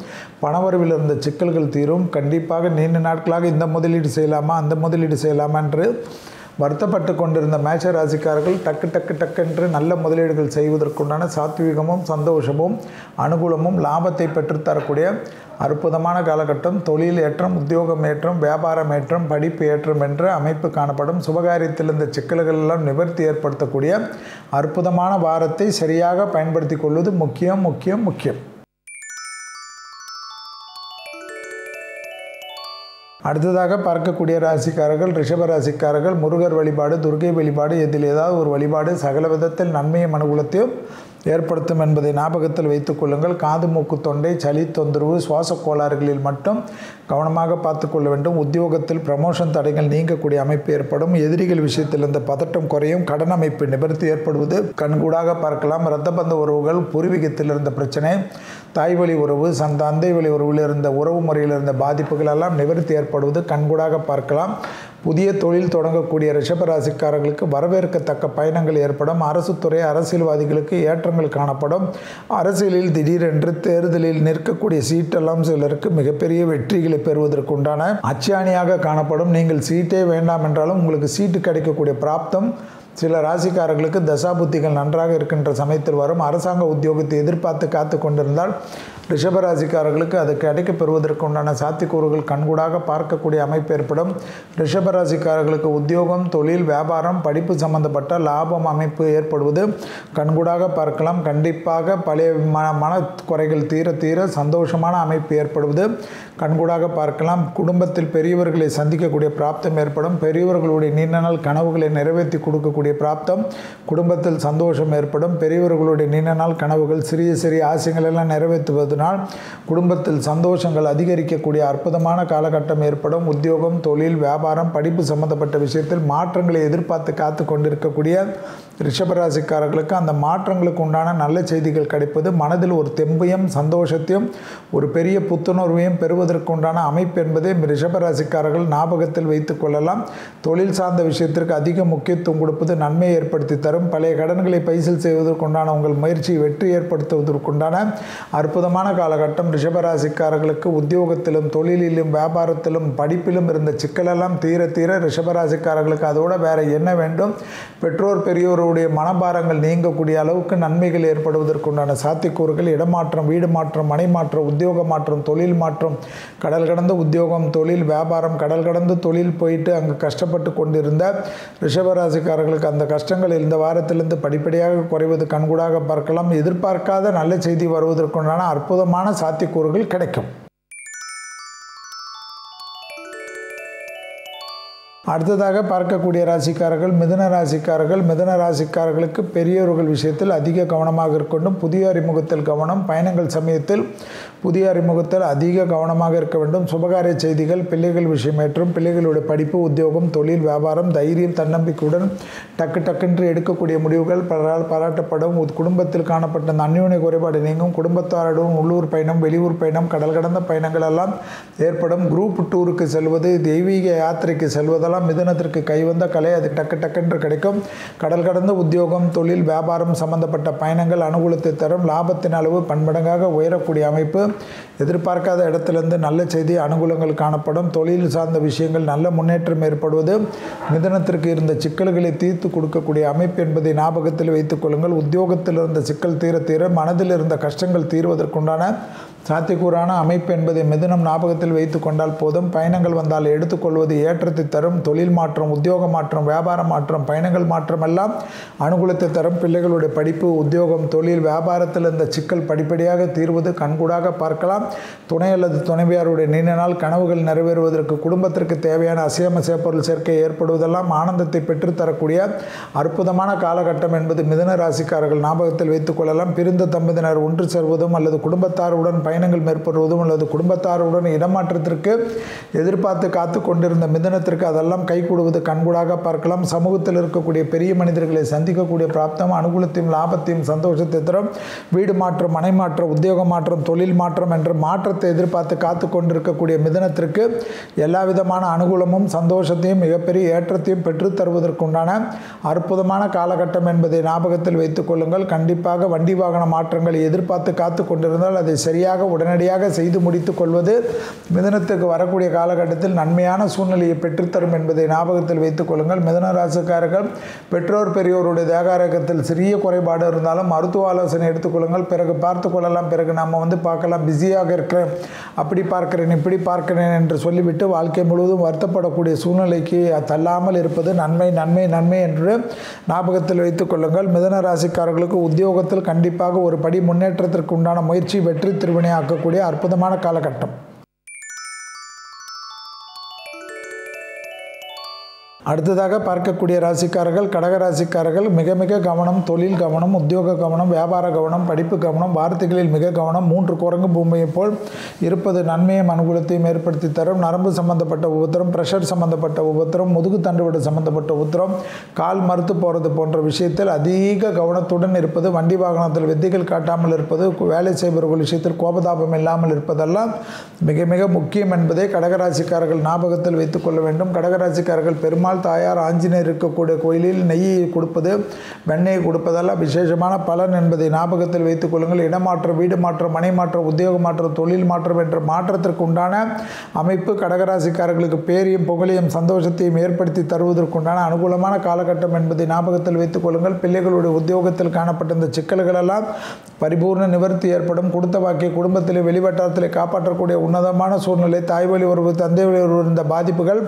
பணவரவில் இருந்த சிக்கல்கள் தீரும். கண்டிப்பாக நீண்ட நாட்களாக இந்த முதலீடு செய்யலாமா, அந்த முதலீடு செய்யலாமா என்று வருத்தப்பட்டு கொண்டிருந்த மேஷ ராசிக்காரர்கள் டக்கு நல்ல முதலீடுகள் செய்வதற்குண்டான சாத்வீகமும் சந்தோஷமும் அனுகூலமும் லாபத்தை பெற்றுத்தரக்கூடிய அற்புதமான காலகட்டம். தொழில் ஏற்றம், உத்தியோகம் ஏற்றம், வியாபாரம் ஏற்றம், படிப்பு ஏற்றம் என்ற அமைப்பு காணப்படும். சுபகாரியத்தில் இந்த சிக்கல்கள் எல்லாம் நிவர்த்தி ஏற்படுத்தக்கூடிய அற்புதமான வாரத்தை சரியாக பயன்படுத்தி கொள்வது முக்கியம். அடுத்ததாக பார்க்கக்கூடிய ராசிக்காரர்கள் ரிஷப ராசிக்காரர்கள் முருகர் வழிபாடு, துர்க்கை வழிபாடு, இதில் ஏதாவது ஒரு வழிபாடு சகல விதத்தில் நன்மையும் அனுகூலத்தையும் ஏற்படுத்தும் என்பதை ஞாபகத்தில் வைத்துக் கொள்ளுங்கள். காது, மூக்கு, தொண்டை, சளி தொந்தரவு, சுவாச கோளாறுகளில் மட்டும் கவனமாக பார்த்து கொள்ள வேண்டும். உத்தியோகத்தில் ப்ரமோஷன் தடைகள் நீங்கக்கூடிய அமைப்பு ஏற்படும். எதிரிகள் விஷயத்தில் இந்த பதட்டம் குறையும். கடன் அமைப்பு நிவர்த்தி ஏற்படுவது கண்கூடாக பார்க்கலாம். இரத்த பந்த உறவுகள், பூர்வீகத்தில் இருந்த பிரச்சனை, தாய் வழி உறவு, தந்தை வழி உறவில் இருந்த உறவு முறையில் இருந்த பாதிப்புகள் எல்லாம் நிவர்த்தி ஏற்படுவது கண்கூடாக பார்க்கலாம். புதிய தொழில் தொடங்கக்கூடிய ரிஷபராசிக்காரர்களுக்கு வரவேற்கத்தக்க பயணங்கள் ஏற்படும். அரசு துறை, அரசியல்வாதிகளுக்கு ஏற்றங்கள் காணப்படும். அரசியலில் திடீரென்று தேர்தலில் நிற்கக்கூடிய சீட்டெல்லாம் சிலருக்கு மிகப்பெரிய வெற்றிகளை பெறுவதற்குண்டான அச்சாணியாக காணப்படும். நீங்கள் சீட்டே வேண்டாம் என்றாலும் உங்களுக்கு சீட்டு கிடைக்கக்கூடிய பிராப்தம் சில ராசிக்காரர்களுக்கு தசாபுத்திகள் நன்றாக இருக்கின்ற சமயத்தில் வரும். அரசாங்க உத்தியோகத்தை எதிர்பார்த்து காத்து கொண்டிருந்தால் ரிஷபராசிக்காரர்களுக்கு அது கிடைக்கப் பெறுவதற்கு உண்டான சாத்தியக்கூறுகள் கண்கூடாக பார்க்கக்கூடிய அமைப்பு ஏற்படும். ரிஷபராசிக்காரர்களுக்கு உத்தியோகம், தொழில், வியாபாரம், படிப்பு சம்பந்தப்பட்ட லாபம் அமைப்பு ஏற்படுவது கண்கூடாக பார்க்கலாம். கண்டிப்பாக பழைய மனக்குறைகள் தீர சந்தோஷமான அமைப்பு ஏற்படுவது கண்கூடாக பார்க்கலாம். குடும்பத்தில் பெரியவர்களை சந்திக்கக்கூடிய பிராப்தம் ஏற்படும். பெரியவர்களுடைய நீண்ட நாள் கனவுகளை நிறைவேற்றி கொடுக்கக்கூடிய பிராப்தம், குடும்பத்தில் சந்தோஷம் ஏற்படும். பெரியவர்களுடைய நீண்ட நாள் கனவுகள், சிறிய ஆசைகள் எல்லாம் நிறைவேற்றுவதனால் குடும்பத்தில் சந்தோஷங்கள் அதிகரிக்கக்கூடிய அற்புதமான காலகட்டம் ஏற்படும். உத்தியோகம், தொழில், வியாபாரம், படிப்பு சம்பந்தப்பட்ட விஷயத்தில் மாற்றங்களை எதிர்பார்த்து காத்து கொண்டிருக்கக்கூடிய ரிஷபராசிக்காரர்களுக்கு அந்த மாற்றங்களுக்கு உண்டான நல்ல செய்திகள் கிடைப்பது மனதில் ஒரு தெம்பையும் சந்தோஷத்தையும் ஒரு பெரிய புத்துணர்வையும் பெறுவதற்கு உண்டான அமைப்பு என்பதை ரிஷபராசிக்காரர்கள் ஞாபகத்தில் வைத்துக் கொள்ளலாம். தொழில் சார்ந்த விஷயத்திற்கு அதிக முக்கியத்துவம் கொடுப்பது நன்மையை ஏற்படுத்தி தரும். பழைய கடன்களை பைசல் செய்வதற்குண்டான உங்கள் முயற்சியை வெற்றி ஏற்படுத்துவதற்குண்டான அற்புதமான காலகட்டம். ரிஷபராசிக்காரர்களுக்கு உத்தியோகத்திலும், தொழிலிலும், வியாபாரத்திலும், படிப்பிலும் இருந்த சிக்கலெல்லாம் தீர ரிஷபராசிக்காரர்களுக்கு அதோட வேற என்ன வேண்டும்? பெற்றோர் பெரியோருடைய மனபாரங்கள் நீங்கக்கூடிய அளவுக்கு நன்மைகள் ஏற்படுவதற்குண்டான சாத்தியக்கூறுகள், இடமாற்றம், வீடு மாற்றம், மனை மாற்றம், உத்தியோக மாற்றம், தொழில் மாற்றம், கடல் கடந்த உத்தியோகம், தொழில், வியாபாரம், கடல் கடந்து தொழில் போயிட்டு அங்கு கஷ்டப்பட்டு கொண்டிருந்த ரிஷபராசிக்காரர்களுக்கு அந்த கஷ்டங்கள் இந்த வாரத்திலிருந்து படிப்படியாக குறைவது கண்கூடாக பார்க்கலாம். எதிர்பார்க்காத நல்ல செய்தி வருவதற்குண்டான அற்புதமான சாத்தியக்கூறுகள் கிடைக்கும். அடுத்ததாக பார்க்கக்கூடிய ராசிக்காரர்கள் மிதுன ராசிக்காரர்கள். மிதுன ராசிக்காரர்களுக்கு பெரியவர்கள் விஷயத்தில் அதிக கவனமாக இருக்கணும். புதிய அறிமுகத்தில் கவனம். பயணங்கள் சமயத்தில் புதிய அறிமுகத்தில் அதிக கவனமாக இருக்க வேண்டும். சுபகாரிய செய்திகள், பிள்ளைகள் விஷயமேற்றும், பிள்ளைகளுடைய படிப்பு, உத்தியோகம், தொழில், வியாபாரம், தைரியம், தன்னம்பிக்கையுடன் டக்குன்று எடுக்கக்கூடிய முடிவுகள் பலரால் பாராட்டப்படும். குடும்பத்தில் காணப்பட்ட அந்யோன்ய குறைபாடு நீங்கும். குடும்பத்தாருடன் உள்ளூர் பயணம், வெளியூர் பயணம், கடல் கடந்த பயணங்கள் எல்லாம் ஏற்படும். குரூப் டூருக்கு செல்வது, தெய்வீக யாத்திரைக்கு செல்வதெல்லாம் மிதுனத்திற்கு கைவந்த கலை. அது டக்குன்று கிடைக்கும். கடல் கடந்த உத்தியோகம், தொழில், வியாபாரம் சம்பந்தப்பட்ட பயணங்கள் அனுகூலத்தை தரும். லாபத்தின் அளவு பன்மடங்காக உயரக்கூடிய அமைப்பு. எதிர்பார்க்காத இடத்திலிருந்து நல்ல செய்தி, அனுகூலங்கள் காணப்படும். தொழில் சார்ந்த விஷயங்கள் நல்ல முன்னேற்றம் ஏற்படுவது. மிதுனத்திற்கு இருந்த சிக்கல்களை தீர்த்து கொடுக்கக்கூடிய அமைப்பு என்பதை ஞாபகத்தில் வைத்துக் கொள்ளுங்கள். உத்தியோகத்தில் இருந்த சிக்கல் தீர மனதில் இருந்த கஷ்டங்கள் தீர்வதற்குண்டான சாத்தியக்கூறான அமைப்பு என்பதை மிதுனம் ஞாபகத்தில் வைத்து கொண்டால் போதும். பயணங்கள் வந்தால் எடுத்துக்கொள்வது ஏற்றத்தை தரும். தொழில் மாற்றம், உத்தியோக மாற்றம், வியாபார மாற்றம், பயணங்கள் மாற்றம் எல்லாம் அனுகூலத்தை தரும். பிள்ளைகளுடைய படிப்பு, உத்தியோகம், தொழில், வியாபாரத்தில் இந்த சிக்கல் படிப்படியாக தீர்வது கண்கூடாக பார்க்கலாம். துணை அல்லது துணைவியாருடைய நீண்ட நாள் கனவுகள் நிறைவேறுவதற்கு, குடும்பத்திற்கு தேவையான அசையாம சேப்பொருள் சேர்க்கை ஏற்படுவதெல்லாம் ஆனந்தத்தை பெற்றுத்தரக்கூடிய அற்புதமான காலகட்டம் என்பது மிதுன ராசிக்காரர்கள் ஞாபகத்தில் வைத்துக் கொள்ளலாம். பிரிந்த தம்பதியினர் ஒன்று சேர்வதும் அல்லது குடும்பத்தாருடன் பயணங்கள் மேற்கொள்வதும் அல்லது குடும்பத்தாருடன் இடமாற்றத்திற்கு எதிர்பார்த்து காத்து கொண்டிருந்த மிதுனத்திற்கு அதெல்லாம் கைகூடுவது கண்கூடாக பார்க்கலாம். சமூகத்தில் இருக்கக்கூடிய பெரிய மனிதர்களை சந்திக்கக்கூடிய பிராப்தம் அனுகூலத்தையும் லாபத்தையும் சந்தோஷத்தை தரும். வீடு மாற்றம், மனை மாற்றம், உத்தியோக மாற்றம், தொழில் மாற்றம் என்ற மாற்றத்தை எதிர்பார்த்து காத்து கொண்டிருக்கக்கூடிய மிதுனத்திற்கு எல்லா விதமான அனுகூலமும் சந்தோஷத்தையும் மிகப்பெரிய ஏற்றத்தையும் பெற்றுத் தருவதற்குண்டான அற்புதமான காலகட்டம் என்பதை ஞாபகத்தில் வைத்துக் கொள்ளுங்கள். கண்டிப்பாக வண்டி வாகன மாற்றங்களை எதிர்பார்த்து காத்து கொண்டிருந்தால் அதை சரியாக உடனடியாக செய்து முடித்துக் கொள்வது மிதுனத்துக்கு வரக்கூடிய காலகட்டத்தில் நன்மையான சூழ்நிலையை பெற்றுத்தரும் என்பதை ஞாபகத்தில் வைத்துக் கொள்ளுங்கள். மிதுன ராசிக்காரர்கள் பெற்றோர் பெரியோருடைய தேகாரோக்கியத்தில் சிறிய குறைபாடு இருந்தாலும் மருத்துவ ஆலோசனை எடுத்துக்கொள்ளுங்கள். பிறகு பார்த்து கொள்ளலாம், பிறகு நம்ம பார்க்கலாம், பிஸியாக இருக்கிறேன், அப்படி பார்க்கிறேன், இப்படி பார்க்கிறேன் என்று சொல்லிவிட்டு வாழ்க்கை முழுவதும் வருத்தப்படக்கூடிய சூழ்நிலைக்கு தள்ளாமல் இருப்பது நன்மை நன்மை நன்மை என்று ஞாபகத்தில் வைத்துக் கொள்ளுங்கள். மிதுன ராசிக்காரர்களுக்கு உத்தியோகத்தில் கண்டிப்பாக ஒரு படி முன்னேற்றத்திற்கு உண்டான முயற்சி வெற்றி திருவினை ஆக்கக்கூடிய அற்புதமான காலகட்டம். அடுத்ததாக பார்க்கக்கூடிய ராசிக்காரர்கள் கடகராசிக்காரர்கள். மிக மிக கவனம். தொழில் கவனம், உத்தியோக கவனம், வியாபார கவனம், படிப்பு கவனம், வார்த்தைகளில் மிக கவனம். 3 குரங்கு பூமியை போல் இருப்பது நன்மையும் அனுகூலத்தையும் ஏற்படுத்தி தரும். நரம்பு சம்பந்தப்பட்ட உபத்திரம், பிரஷர் சம்பந்தப்பட்ட உபத்திரம், முதுகு தண்டுவிட சம்பந்தப்பட்ட உபத்திரம், கால் மறுத்து போகிறது போன்ற விஷயத்தில் அதிக கவனத்துடன் இருப்பது, வண்டி வாகனத்தில் வித்தைகள் காட்டாமல் இருப்பது, வேலை செய்பவர்கள் விஷயத்தில் கோபதாபம் இல்லாமல் இருப்பதெல்லாம் மிக மிக முக்கியம் என்பதை கடகராசிக்காரர்கள் ஞாபகத்தில் வைத்துக் கொள்ள வேண்டும். கடகராசிக்காரர்கள் பெருமாள் தாயார் ஆஞ்சநேயர் இருக்கக்கூடிய கோயிலில் நெய்யை கொடுப்பது, வெண்ணெயை கொடுப்பதெல்லாம் விசேஷமான பலன் என்பதை ஞாபகத்தில் வைத்துக் கொள்ளுங்கள். இடமாற்றம், வீடு மாற்றம், மனை மாற்றம், உத்தியோக மாற்றம், தொழில் மாற்றம் என்ற மாற்றத்திற்கு உண்டான அமைப்பு கடகராசிக்காரர்களுக்கு பேரையும் புகழையும் சந்தோஷத்தையும் ஏற்படுத்தி தருவதற்குண்டான அனுகூலமான காலகட்டம் என்பதை ஞாபகத்தில் வைத்துக் கொள்ளுங்கள். பிள்ளைகளுடைய உத்தியோகத்தில் காணப்பட்ட இந்த சிக்கல்களெல்லாம் பரிபூர்ண நிவர்த்தி ஏற்படும். கொடுத்த வாக்கிய குடும்பத்திலே வெளிவட்டாரத்திலே காப்பாற்றக்கூடிய உன்னதமான சூழ்நிலை, தாய் வழி உறவு, தந்தை வழி உறவு இருந்த பாதிப்புகள்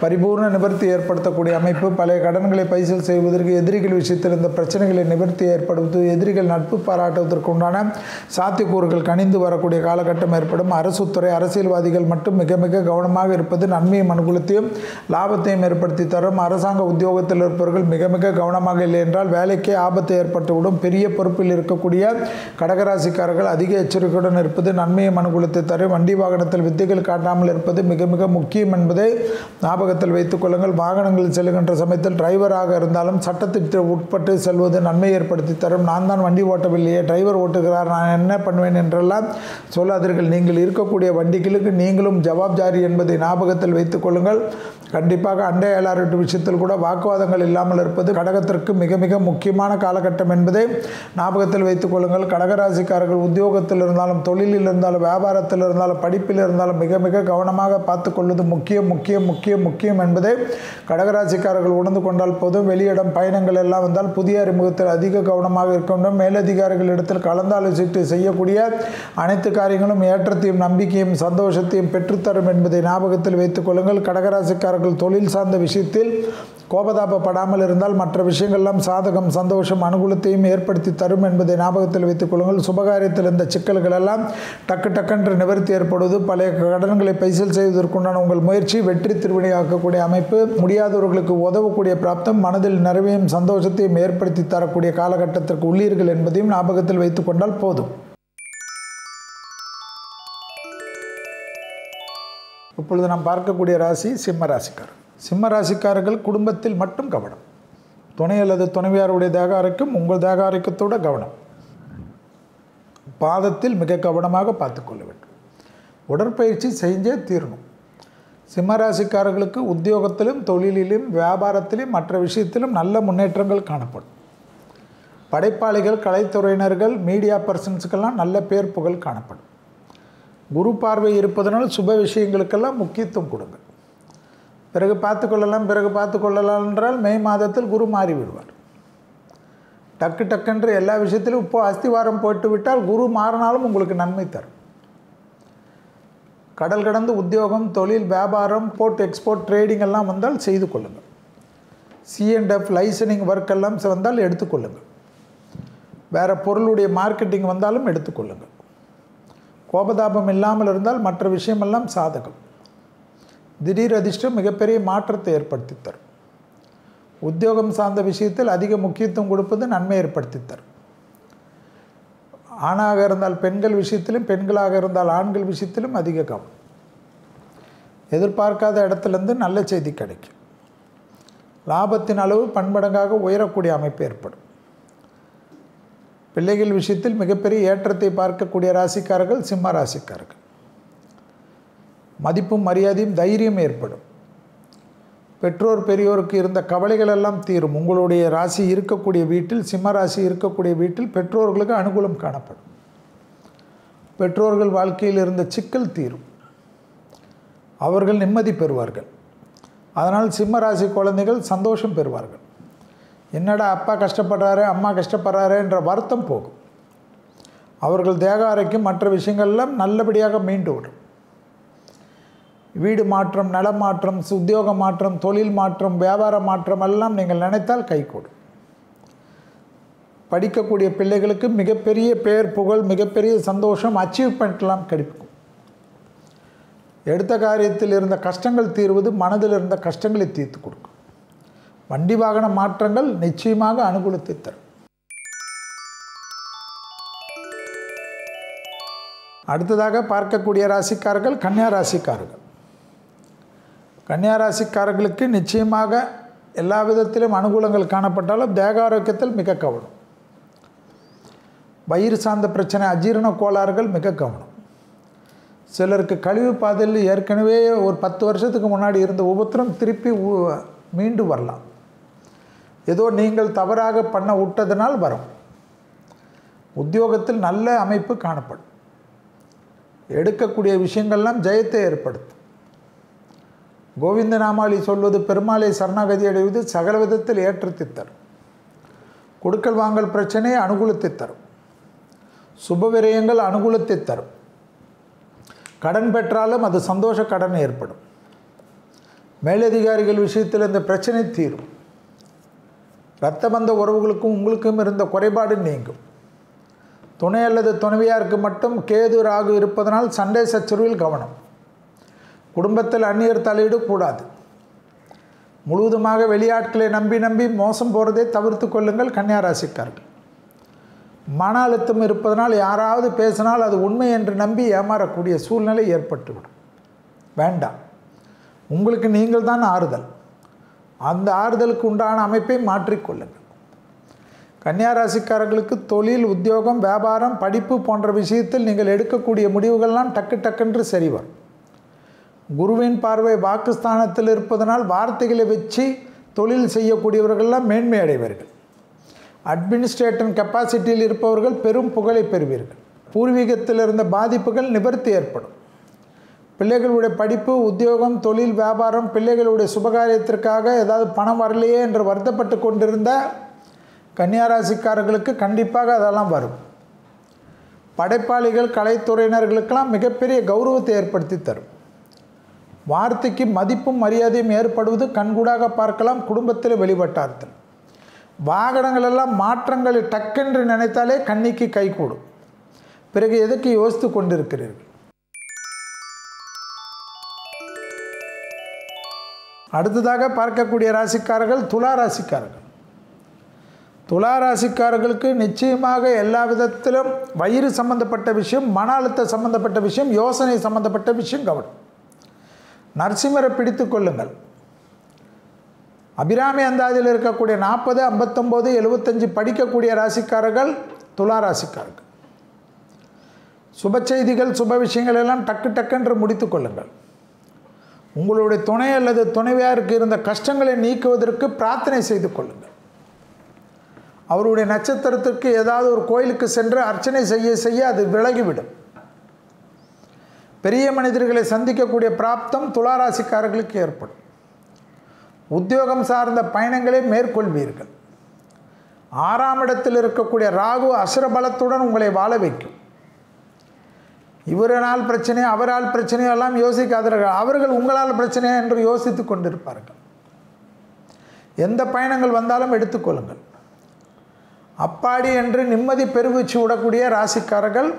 பரிபூர்ண நிவர்த்தி ஏற்படுத்தக்கூடிய அமைப்பு. பழைய கடன்களை பைசல் செய்வதற்கு, எதிரிகள் விஷயத்தில் இந்த பிரச்சனைகளை நிவர்த்தி ஏற்படுத்துவது, எதிரிகள் நட்பு பாராட்டுவதற்கு உண்டான சாத்தியக்கூறுகள் கனிந்து வரக்கூடிய காலகட்டம் ஏற்படும். அரசுத்துறை, அரசியல்வாதிகள் மட்டும் மிக மிக கவனமாக இருப்பது நன்மையும் அனுகூலத்தையும் லாபத்தையும் ஏற்படுத்தி தரும். அரசாங்க உத்தியோகத்தில் இருப்பவர்கள் மிக மிக கவனமாக இல்லை என்றால் வேலைக்கே ஆபத்து ஏற்பட்டுவிடும். பெரிய பொறுப்பில் இருக்கக்கூடிய கடகராசிக்காரர்கள் அதிக எச்சரிக்கையுடன் இருப்பது நன்மையும் அனுகூலத்தை தரும். வண்டி வாகனத்தில் வித்தைகள் காட்டாமல் இருப்பது மிக மிக முக்கியம் என்பதை ஞாபகத்தில் வைத்துக் கொள்ளுங்கள். வாகனங்களில் செல்கின்ற சமயத்தில் டிரைவராக இருந்தாலும் சட்டத்திற்கு உட்பட்டு செல்வது நன்மை ஏற்படுத்தி தரும். நான் தான் வண்டி ஓட்டவில்லையே, டிரைவர் ஓட்டுகிறார், நான் என்ன பண்ணுவேன் என்றெல்லாம் சொல்லாதீர்கள். நீங்கள் இருக்கக்கூடிய வண்டிகளுக்கு நீங்களும் ஜவாப்தாரி என்பதை ஞாபகத்தில் வைத்துக் கொள்ளுங்கள். கண்டிப்பாக அண்டை அயலார் விஷயத்தில் கூட வாக்குவாதங்கள் இல்லாமல் இருப்பது கடகத்திற்கு மிக மிக முக்கியமான காலகட்டம் என்பதை ஞாபகத்தில் வைத்துக் கொள்ளுங்கள். கடகராசிக்காரர்கள் உத்தியோகத்தில் இருந்தாலும், தொழிலில் இருந்தாலும், வியாபாரத்தில் இருந்தாலும், படிப்பில் இருந்தாலும் மிக மிக கவனமாக பார்த்து கொள்வது முக்கியம் முக்கியம் முக்கியம் முக்கியம் என்பதை கடகராசிக்காரர்கள் உணர்ந்து கொண்டால் போதும். வெளியிடம் பயணங்கள் எல்லாம் வந்தால் புதிய அறிமுகத்தில் அதிக கவனமாக இருக்க வேண்டும். மேலதிகாரிகளிடத்தில் கலந்தாலோசித்து செய்யக்கூடிய அனைத்து காரியங்களும் ஏற்றத்தையும் நம்பிக்கையும் சந்தோஷத்தையும் பெற்றுத்தரும் என்பதை ஞாபகத்தில் வைத்துக் கொள்ளுங்கள். கடகராசிக்காரர்கள் தொழில் சார்ந்த விஷயத்தில் கோபதாபப்படாமல் இருந்தால் மற்ற விஷயங்கள்லாம் சாதகம், சந்தோஷம், அனுகூலத்தையும் ஏற்படுத்தி தரும் என்பதை ஞாபகத்தில் வைத்துக் கொள்ளுங்கள். சுபகாரியத்தில் இருந்த சிக்கல்கள் எல்லாம் டக்கு நிவர்த்தி ஏற்படுவது, பழைய கடன்களை பைசல் செய்வதற்குண்டான உங்கள் முயற்சி வெற்றி திருவினையாக்கக்கூடிய அமைப்பு, முடியாதவர்களுக்கு உதவக்கூடிய பிராப்தம், மனதில் நிறைவையும் சந்தோஷத்தையும் ஏற்படுத்தி தரக்கூடிய காலகட்டத்திற்கு உள்ளீர்கள் என்பதையும் ஞாபகத்தில் வைத்துக் கொண்டால் போதும். இப்பொழுது நாம் பார்க்கக்கூடிய ராசி சிம்ம ராசிக்காரர். சிம்ம ராசிக்காரர்கள் குடும்பத்தில் மட்டும் கவனம். துணை அல்லது துணைவியாருடைய தேக ஆரோக்கியம் உங்கள் தேக ஆரோக்கியத்தோட கவனம். பாதத்தில் மிக கவனமாக பார்த்துக்கொள்ள வேண்டும். உடற்பயிற்சி செஞ்சே தீரணும். சிம்ம ராசிக்காரர்களுக்கு உத்தியோகத்திலும், தொழிலிலும், வியாபாரத்திலும், மற்ற விஷயத்திலும் நல்ல முன்னேற்றங்கள் காணப்படும். படைப்பாளிகள், கலைத்துறையினர்கள், மீடியா பர்சன்ஸுக்கெல்லாம் நல்ல பேர் புகழ் காணப்படும். குரு பார்வை இருப்பதனால் சுப விஷயங்களுக்கெல்லாம் முக்கியத்துவம் கொடுங்க. பிறகு பார்த்துக்கொள்ளலாம் என்றால் மே மாதத்தில் குரு மாறி விடுவார். டக்குன்று எல்லா விஷயத்திலும் இப்போ அஸ்திவாரம் போட்டு விட்டால் குரு மாறினாலும் உங்களுக்கு நன்மை தரும். கடல் கடந்து உத்தியோகம், தொழில், வியாபாரம், போர்ட் எக்ஸ்போர்ட், ட்ரேடிங் எல்லாம் வந்தால் செய்து கொள்ளுங்கள். C&F லைசனிங் ஒர்க் எல்லாம் வந்தால் எடுத்துக்கொள்ளுங்கள். வேறு பொருளுடைய மார்க்கெட்டிங் வந்தாலும் எடுத்துக்கொள்ளுங்கள். கோபதாபம் இல்லாமல் இருந்தால் மற்ற விஷயமெல்லாம் சாதகம். திடீர் அதிர்ஷ்டம் மிகப்பெரிய மாற்றத்தை ஏற்படுத்தி தரும். உத்தியோகம் சார்ந்த விஷயத்தில் அதிக முக்கியத்துவம் கொடுப்பது நன்மை ஏற்படுத்தி தரும். ஆணாக இருந்தால் பெண்கள் விஷயத்திலும், பெண்களாக இருந்தால் ஆண்கள் விஷயத்திலும் அதிக கவனம். எதிர்பார்க்காத இடத்துலேருந்து நல்ல செய்தி கிடைக்கும். லாபத்தின் அளவு பன்மடங்காக உயரக்கூடிய அமைப்பு ஏற்படும். பிள்ளைகள் விஷயத்தில் மிகப்பெரிய ஏற்றத்தை பார்க்கக்கூடிய ராசிக்காரர்கள் சிம்ம ராசிக்காரர்கள். மதிப்பும் மரியாதையும் தைரியம் ஏற்படும். பெற்றோர் பெரியோருக்கு இருந்த கவலைகள் எல்லாம் தீரும். உங்களுடைய ராசி இருக்கக்கூடிய வீட்டில், சிம்ம ராசி இருக்கக்கூடிய வீட்டில் பெற்றோர்களுக்கு அனுகூலம் காணப்படும். பெற்றோர்கள் வாழ்க்கையில் இருந்த சிக்கல் தீரும். அவர்கள் நிம்மதி பெறுவார்கள். அதனால் சிம்ம ராசி குழந்தைகள் சந்தோஷம் பெறுவார்கள். என்னடா அப்பா கஷ்டப்படுறாரு, அம்மா கஷ்டப்படுறாரு என்ற வருத்தம் போகும். அவர்கள் தேக ஆரோக்கியம், மற்ற விஷயங்கள்லாம் நல்லபடியாக மீண்டு வரும். வீடு மாற்றம், நல மாற்றம், உத்தியோக மாற்றம், தொழில் மாற்றம், வியாபார மாற்றம் எல்லாம் நீங்கள் நினைத்தால் கைகூடும். படிக்கக்கூடிய பிள்ளைகளுக்கு மிகப்பெரிய பெயர் புகழ், மிகப்பெரிய சந்தோஷம், அச்சீவ்மெண்ட்லாம் கிடைக்கும். எடுத்த காரியத்தில் இருந்த கஷ்டங்கள் தீர்வது மனதில் இருந்த கஷ்டங்களை தீர்த்து கொடுக்கும். வண்டி வாகன மாற்றங்கள் நிச்சயமாக அனுகூலத்தை தரும். அடுத்ததாக பார்க்கக்கூடிய ராசிக்காரர்கள் கன்னியா ராசிக்காரர்கள். கன்னியா ராசிக்காரர்களுக்கு நிச்சயமாக எல்லா விதத்திலும் அனுகூலங்கள் காணப்பட்டாலும் தேக ஆரோக்கியத்தில் மிக கவனம். வயிறு சார்ந்த பிரச்சனை, அஜீரண கோளாறுகள் மிக கவனம். சிலருக்கு கழிவு பாதையில் ஏற்கனவே ஒரு 10 வருஷத்துக்கு முன்னாடி இருந்த உபத்திரம் திருப்பி மீண்டு வரலாம். ஏதோ நீங்கள் தவறாக பண்ண விட்டதனால் வரும். உத்தியோகத்தில் நல்ல அமைப்பு காணப்படும். எடுக்கக்கூடிய விஷயங்கள்லாம் ஜெயத்தை ஏற்படுத்தும். கோவிந்த நாமாளி சொல்வது, பெருமாளை சரணாகதி அடைவது சகல விதத்தில் ஏற்றத்தை தரும். கொடுக்கல் வாங்கல் பிரச்சனை அனுகூலத்தை தரும். சுப விரயங்கள் அனுகூலத்தை தரும். கடன் பெற்றாலும் அது சந்தோஷ கடன் ஏற்படும். மேலதிகாரிகள் விஷயத்தில் இந்த பிரச்சனை தீரும். இரத்த பந்த உறவுகளுக்கும் உங்களுக்கும் இருந்த குறைபாடு நீங்கும். துணை அல்லது துணைவியாருக்கு மட்டும் கேது ராகு இருப்பதனால் சண்டை சச்சரவில் கவனம். குடும்பத்தில் அந்நியர் தலையீடு கூடாது. முழுவதுமாக வெளியாட்களை நம்பி மோசம் போகிறதை தவிர்த்து கொள்ளுங்கள் கன்னியா ராசிக்காரர்கள். மன அழுத்தம் இருப்பதனால் யாராவது பேசினால் அது உண்மை என்று நம்பி ஏமாறக்கூடிய சூழ்நிலை ஏற்பட்டுவிடும். வேண்டாம். உங்களுக்கு நீங்கள் தான் ஆறுதல். அந்த ஆறுதலுக்கு உண்டான அமைப்பை மாற்றிக்கொள்ளுங்கள். கன்னியா ராசிக்காரர்களுக்கு தொழில், உத்தியோகம், வியாபாரம், படிப்பு போன்ற விஷயத்தில் நீங்கள் எடுக்கக்கூடிய முடிவுகள்லாம் டக்குன்று சரி வரும். குருவின் பார்வை வாக்குஸ்தானத்தில் இருப்பதனால் வார்த்தைகளை வச்சு தொழில் செய்யக்கூடியவர்கள்லாம் மேன்மை அடைவீர்கள். அட்மினிஸ்ட்ரேட்டிவ் கெப்பாசிட்டியில் இருப்பவர்கள் பெரும் புகழை பெறுவீர்கள். பூர்வீகத்தில் இருந்த பாதிப்புகள் நிவர்த்தி ஏற்படும். பிள்ளைகளுடைய படிப்பு, உத்தியோகம், தொழில், வியாபாரம், பிள்ளைகளுடைய சுபகாரியத்திற்காக ஏதாவது பணம் வரலையே என்று வருத்தப்பட்டு கொண்டிருந்த கன்னியா ராசிக்காரர்களுக்கு கண்டிப்பாக அதெல்லாம் வரும். படைப்பாளிகள், கலைத்துறையினர்களுக்கெல்லாம் மிகப்பெரிய கௌரவத்தை ஏற்படுத்தி தரும். வார்த்தைக்கு மதிப்பும் மரியாதையும் ஏற்படுவது கண்கூடாக பார்க்கலாம். குடும்பத்தில் வெளிவட்டாரத்தில் வாகனங்கள் எல்லாம் மாற்றங்களை டக்கென்று நினைத்தாலே கண்ணிக்கு கைகூடும். பிறகு எதுக்கு யோசித்து கொண்டிருக்கிறீர்கள்? அடுத்ததாக பார்க்கக்கூடிய ராசிக்காரர்கள் துலா ராசிக்காரர்கள். துலா ராசிக்காரர்களுக்கு நிச்சயமாக எல்லா விதத்திலும் வயிறு சம்பந்தப்பட்ட விஷயம், மன அழுத்த சம்பந்தப்பட்ட விஷயம், யோசனை சம்பந்தப்பட்ட விஷயம் கவனம். நரசிம்மரை பிடித்து கொள்ளுங்கள். அபிராமி அந்தாதியில் இருக்கக்கூடிய 40, 59, 75 படிக்கக்கூடிய ராசிக்காரர்கள் துலா ராசிக்காரர்கள். சுப செய்திகள், சுப விஷயங்கள் எல்லாம் டக்கு டக்கென்று முடித்து கொள்ளுங்கள். உங்களுடைய துணை அல்லது துணைவியாருக்கு இருந்த கஷ்டங்களை நீக்குவதற்கு பிரார்த்தனை செய்து கொள்ளுங்கள். அவருடைய நட்சத்திரத்திற்கு ஏதாவது ஒரு கோயிலுக்கு சென்று அர்ச்சனை செய்ய செய்ய அது விலகிவிடும். பெரிய மனிதர்களை சந்திக்கக்கூடிய பிராப்தம் துளாராசிக்காரர்களுக்கு ஏற்படும். உத்தியோகம் சார்ந்த பயணங்களை மேற்கொள்வீர்கள். 6ஆம் இடத்தில் இருக்கக்கூடிய ராகு அசுரபலத்துடன் உங்களை வாழ வைக்கும். இவரால் பிரச்சனை, அவரால் பிரச்சனையோ எல்லாம் யோசிக்காதீர்கள். அவர்கள் உங்களால் பிரச்சனை என்று யோசித்து கொண்டிருப்பார்கள். எந்த பயணங்கள் வந்தாலும் எடுத்துக்கொள்ளுங்கள். அப்பாடி என்று நிம்மதி பெருவிச்சு விடக்கூடிய ராசிக்காரர்கள்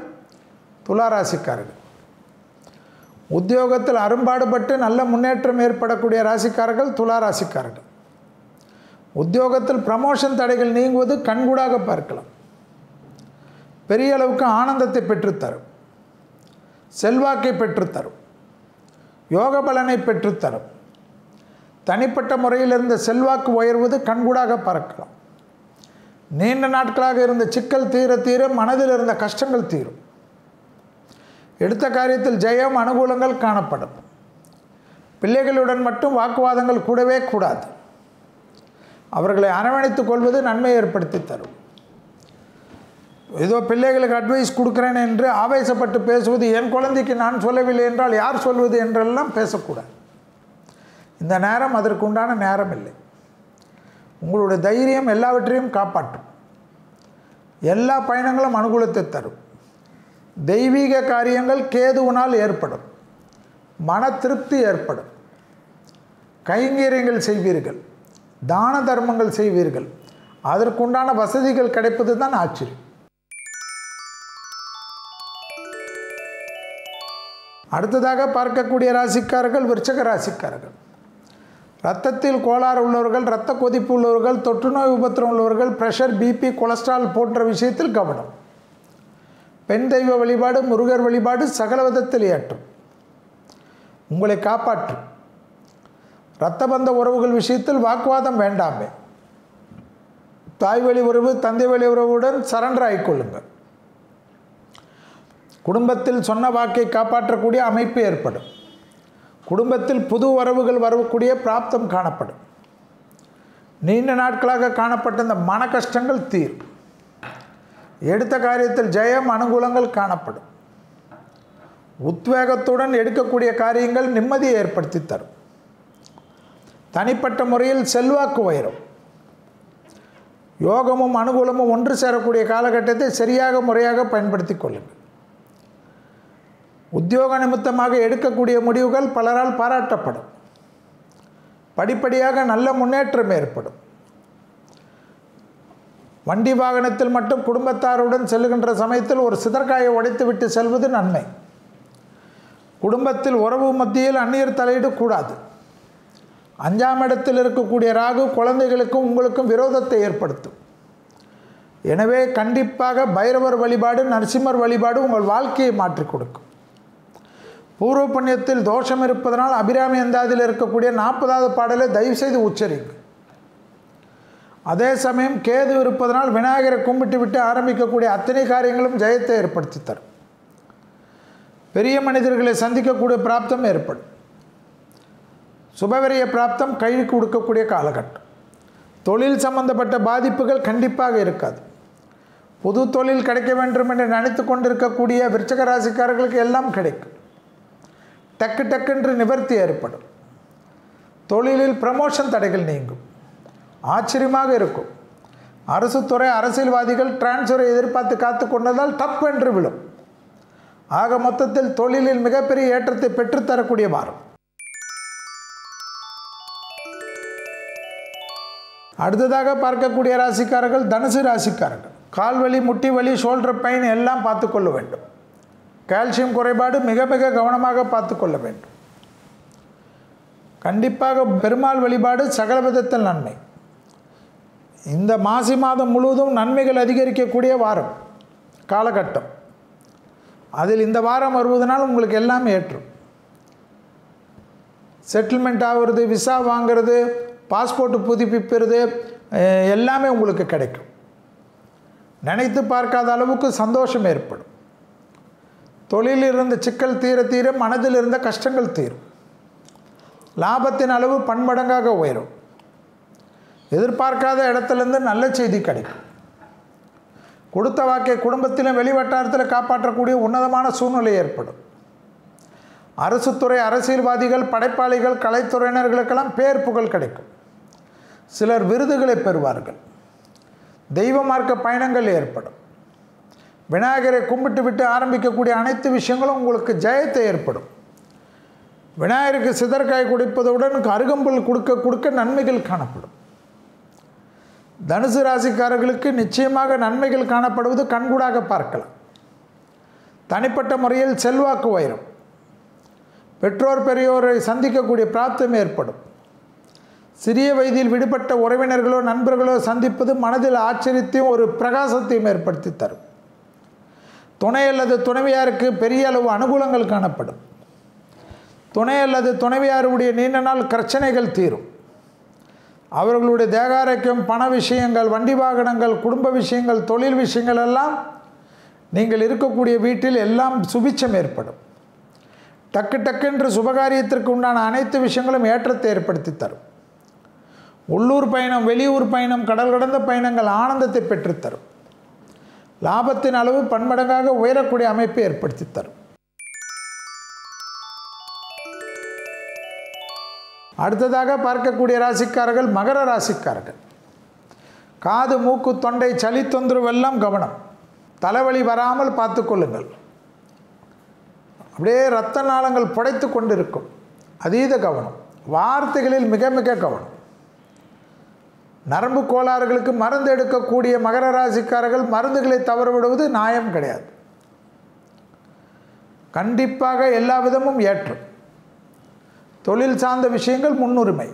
துலா ராசிக்காரர்கள். உத்தியோகத்தில் அரும்பாடுபட்டு நல்ல முன்னேற்றம் ஏற்படக்கூடிய ராசிக்காரர்கள் துலா ராசிக்காரர்கள். உத்தியோகத்தில் ப்ரமோஷன் தடைகள் நீங்குவது கண்கூடாக பார்க்கலாம். பெரிய அளவுக்கு ஆனந்தத்தை பெற்றுத்தரும். செல்வாக்கை பெற்றுத்தரும். யோக பலனை பெற்றுத்தரும். தனிப்பட்ட முறையில் இருந்த செல்வாக்கு உயர்வது கண்கூடாக பார்க்கலாம். நீண்ட நாட்களாக இருந்த சிக்கல் தீர தீர மனதில் இருந்த கஷ்டங்கள் தீரும். எடுத்த காரியத்தில் ஜெயம், அனுகூலங்கள் காணப்படும். பிள்ளைகளுடன் மட்டும் வாக்குவாதங்கள் கூடவே கூடாது. அவர்களை அரவணைத்துக் கொள்வது நன்மை ஏற்படுத்தி தரும். ஏதோ பிள்ளைகளுக்கு அட்வைஸ் கொடுக்குறேன் என்று ஆவேசப்பட்டு பேசுவது, என் குழந்தைக்கு நான் சொல்லவில்லை என்றால் யார் சொல்வது என்றெல்லாம் பேசக்கூடாது. இந்த நேரம் அதற்குண்டான நேரம் இல்லை. உங்களுடைய தைரியம் எல்லாவற்றையும் காப்பாற்றும். எல்லா பயணங்களும் அனுகூலத்தை தரும். தெய்வீக காரியங்கள் கேதுவினால் ஏற்படும். மன திருப்தி ஏற்படும். கைங்கரியங்கள் செய்வீர்கள். தான தர்மங்கள் செய்வீர்கள். அதற்குண்டான வசதிகள் கிடைப்பது தான் ஆச்சரியம். அடுத்ததாக பார்க்கக்கூடிய ராசிக்காரர்கள் விருச்சிக ராசிக்காரர்கள். இரத்தத்தில் கோளாறு உள்ளவர்கள், இரத்த கொதிப்பு உள்ளவர்கள், தொற்றுநோய் உபத்திரம் உள்ளவர்கள், பிரஷர், பிபி, கொலஸ்ட்ரால் போன்ற விஷயத்தில் கவனம். பெண் தெய்வ வழிபாடு, முருகர் வழிபாடு சகல விதத்தில் ஏற்றும். உங்களை காப்பாற்றும். இரத்த பந்த உறவுகள் விஷயத்தில் வாக்குவாதம் வேண்டாமே. தாய் வழி உறவு, தந்தை வழி உறவுடன் சரண்டர் ஆகிக்கொள்ளுங்கள். குடும்பத்தில் சொன்ன வாக்கை காப்பாற்றக்கூடிய அமைப்பு ஏற்படும். குடும்பத்தில் புது உறவுகள் வரக்கூடிய பிராப்தம் காணப்படும். நீண்ட நாட்களாக காணப்பட்ட இந்த மன கஷ்டங்கள் தீரும். எடுத்த காரியத்தில் ஜெயம், அனுகூலங்கள் காணப்படும். உத்வேகத்துடன் எடுக்கக்கூடிய காரியங்கள் நிம்மதியை ஏற்படுத்தி தரும். தனிப்பட்ட முறையில் செல்வாக்கு உயரும். யோகமும் அனுகூலமும் ஒன்று சேரக்கூடிய காலகட்டத்தை சரியாக முறையாக பயன்படுத்தி கொள்ளுங்கள். உத்தியோக நிமித்தமாக எடுக்கக்கூடிய முடிவுகள் பலரால் பாராட்டப்படும். படிப்படியாக நல்ல முன்னேற்றம் ஏற்படும். வண்டி வாகனத்தில் மட்டும் குடும்பத்தாருடன் செல்லுகின்ற சமயத்தில் ஒரு சிதற்காயை உடைத்துவிட்டு செல்வது நன்மை. குடும்பத்தில் உறவு மத்தியில் அந்நியர் தலையீடு கூடாது. 5ஆம் இடத்தில் இருக்கக்கூடிய ராகு குழந்தைகளுக்கும் உங்களுக்கும் விரோதத்தை ஏற்படுத்தும். எனவே கண்டிப்பாக பைரவர் வழிபாடு, நரசிம்மர் வழிபாடு உங்கள் வாழ்க்கையை மாற்றிக் கொடுக்கும். பூர்வ புண்ணியத்தில் தோஷம் இருப்பதனால் அபிராமி அந்தாதியில் இருக்கக்கூடிய 40வது பாடலை தயவுசெய்து உச்சரிக்கும். அதே சமயம் கேது இருப்பதனால் விநாயகரை கும்பிட்டு விட்டு ஆரம்பிக்கக்கூடிய அத்தனை காரியங்களும் ஜெயத்தை ஏற்படுத்தி தரும். பெரிய மனிதர்களை சந்திக்கக்கூடிய பிராப்தம் ஏற்படும். சுபவிரிய பிராப்தம் கைக்கு கொடுக்கக்கூடிய காலகட்டம். தொழில் சம்பந்தப்பட்ட பாதிப்புகள் கண்டிப்பாக இருக்காது. புது தொழில் கிடைக்க வேண்டும் என்று நினைத்து கொண்டிருக்கக்கூடிய விருச்சிக ராசிக்காரர்களுக்கு எல்லாம் கிடைக்கும். டக்கு டக்குன்று நிவர்த்தி ஏற்படும். தொழிலில் ப்ரமோஷன் தடைகள் நீங்கும். ஆச்சரியமாக இருக்கும். அரசு துறை, அரசியல்வாதிகள் டிரான்ஸ்ஃபரை எதிர்பார்த்து காத்து கொண்டதால் டப் என்று விழும். ஆக மொத்தத்தில் தொழிலில் மிகப்பெரிய ஏற்றத்தை பெற்றுத்தரக்கூடிய வாரம். அடுத்ததாக பார்க்கக்கூடிய ராசிக்காரர்கள் தனுசு ராசிக்காரர்கள். கால்வலி, முட்டி வலி, ஷோல்டர் பெயின் எல்லாம் பார்த்துக்கொள்ள வேண்டும். கால்சியம் குறைபாடு மிக மிக கவனமாக பார்த்துக்கொள்ள வேண்டும். கண்டிப்பாக பெருமாள் வழிபாடு சகல விதத்தில் நன்மை. இந்த மாசி மாதம் முழுவதும் நன்மைகள் அதிகரிக்கக்கூடிய வாரம் காலகட்டம். அதில் இந்த வாரம் வருவதனால் உங்களுக்கு எல்லாம் ஏற்றும். செட்டில்மெண்ட் ஆகிறது, விசா வாங்கிறது, பாஸ்போர்ட் புதுப்பிப்பது எல்லாமே உங்களுக்கு கிடைக்கும். நினைத்து பார்க்காத அளவுக்கு சந்தோஷம் ஏற்படும். தொழிலில் இருந்த சிக்கல் தீர தீர மனதில் இருந்த கஷ்டங்கள் தீரும். லாபத்தின் அளவு பன்மடங்காக உயரும். எதிர்பார்க்காத இடத்துலேருந்து நல்ல செய்தி கிடைக்கும். கொடுத்த வாக்கை குடும்பத்திலும் வெளிவட்டாரத்தில் காப்பாற்றக்கூடிய உன்னதமான சூழ்நிலை ஏற்படும். அரசு துறை, அரசியல்வாதிகள், படைப்பாளிகள், கலைத்துறையினர்களுக்கெல்லாம் பேர் புகழ் கிடைக்கும். சிலர் விருதுகளை பெறுவார்கள். தெய்வ மார்க்க பயணங்கள் ஏற்படும். விநாயகரை கும்பிட்டு விட்டு ஆரம்பிக்கக்கூடிய அனைத்து விஷயங்களும் உங்களுக்கு ஜெயத்தை ஏற்படும். விநாயகருக்கு சிதற்காய் குடிப்பதுடன் அருகம்புல் கொடுக்க கொடுக்க நன்மைகள் காணப்படும். தனுசு ராசிக்காரர்களுக்கு நிச்சயமாக நன்மைகள் காணப்படுவது கண்கூடாக பார்க்கலாம். தனிப்பட்ட முறையில் செல்வாக்கு உயரும். பெற்றோர் பெரியோரை சந்திக்கக்கூடிய பிராப்தம் ஏற்படும். சிறிய வயதில் விடுபட்ட உறவினர்களோ நண்பர்களோ சந்திப்பது மனதில் ஆச்சரியத்தையும் ஒரு பிரகாசத்தையும் ஏற்படுத்தி தரும். துணை அல்லது துணைவியாருக்கு பெரிய அளவு அனுகூலங்கள் காணப்படும். துணை அல்லது துணைவியாருடைய நீண்ட நாள் பிரச்சனைகள் தீரும். அவர்களுடைய தேகாரோக்கியம், பண விஷயங்கள், வண்டி வாகனங்கள், குடும்ப விஷயங்கள், தொழில் விஷயங்கள் எல்லாம் நீங்கள் இருக்கக்கூடிய வீட்டில் எல்லாம் சுபிட்சம் ஏற்படும். டக்கு டக்குன்று சுபகாரியத்திற்கு உண்டான அனைத்து விஷயங்களும் ஏற்றத்தை ஏற்படுத்தி தரும். உள்ளூர் பயணம், வெளியூர் பயணம், கடல் கடந்த பயணங்கள் ஆனந்தத்தை பெற்றுத்தரும். லாபத்தின் அளவு பன்மடங்காக உயரக்கூடிய அமைப்பை ஏற்படுத்தி தரும். அடுத்ததாக பார்க்கக்கூடிய ராசிக்காரர்கள் மகர ராசிக்காரர்கள். காது, மூக்கு, தொண்டை, சளி தொந்தரவு எல்லாம் கவனம். தலைவலி வராமல் பார்த்து கொள்ளுங்கள். அப்படியே இரத்த நாளங்கள் புடைத்து கொண்டிருக்கும். அதீத கவனம். வார்த்தைகளில் மிக மிக கவனம். நரம்பு கோளாறுகளுக்கு மருந்து எடுக்கக்கூடிய மகர ராசிக்காரர்கள் மருந்துகளை தவறவிடுவது நியாயம் கிடையாது. கண்டிப்பாக எல்லா விதமும் ஏற்றும். தொழில் சார்ந்த விஷயங்கள் முன்னுரிமை.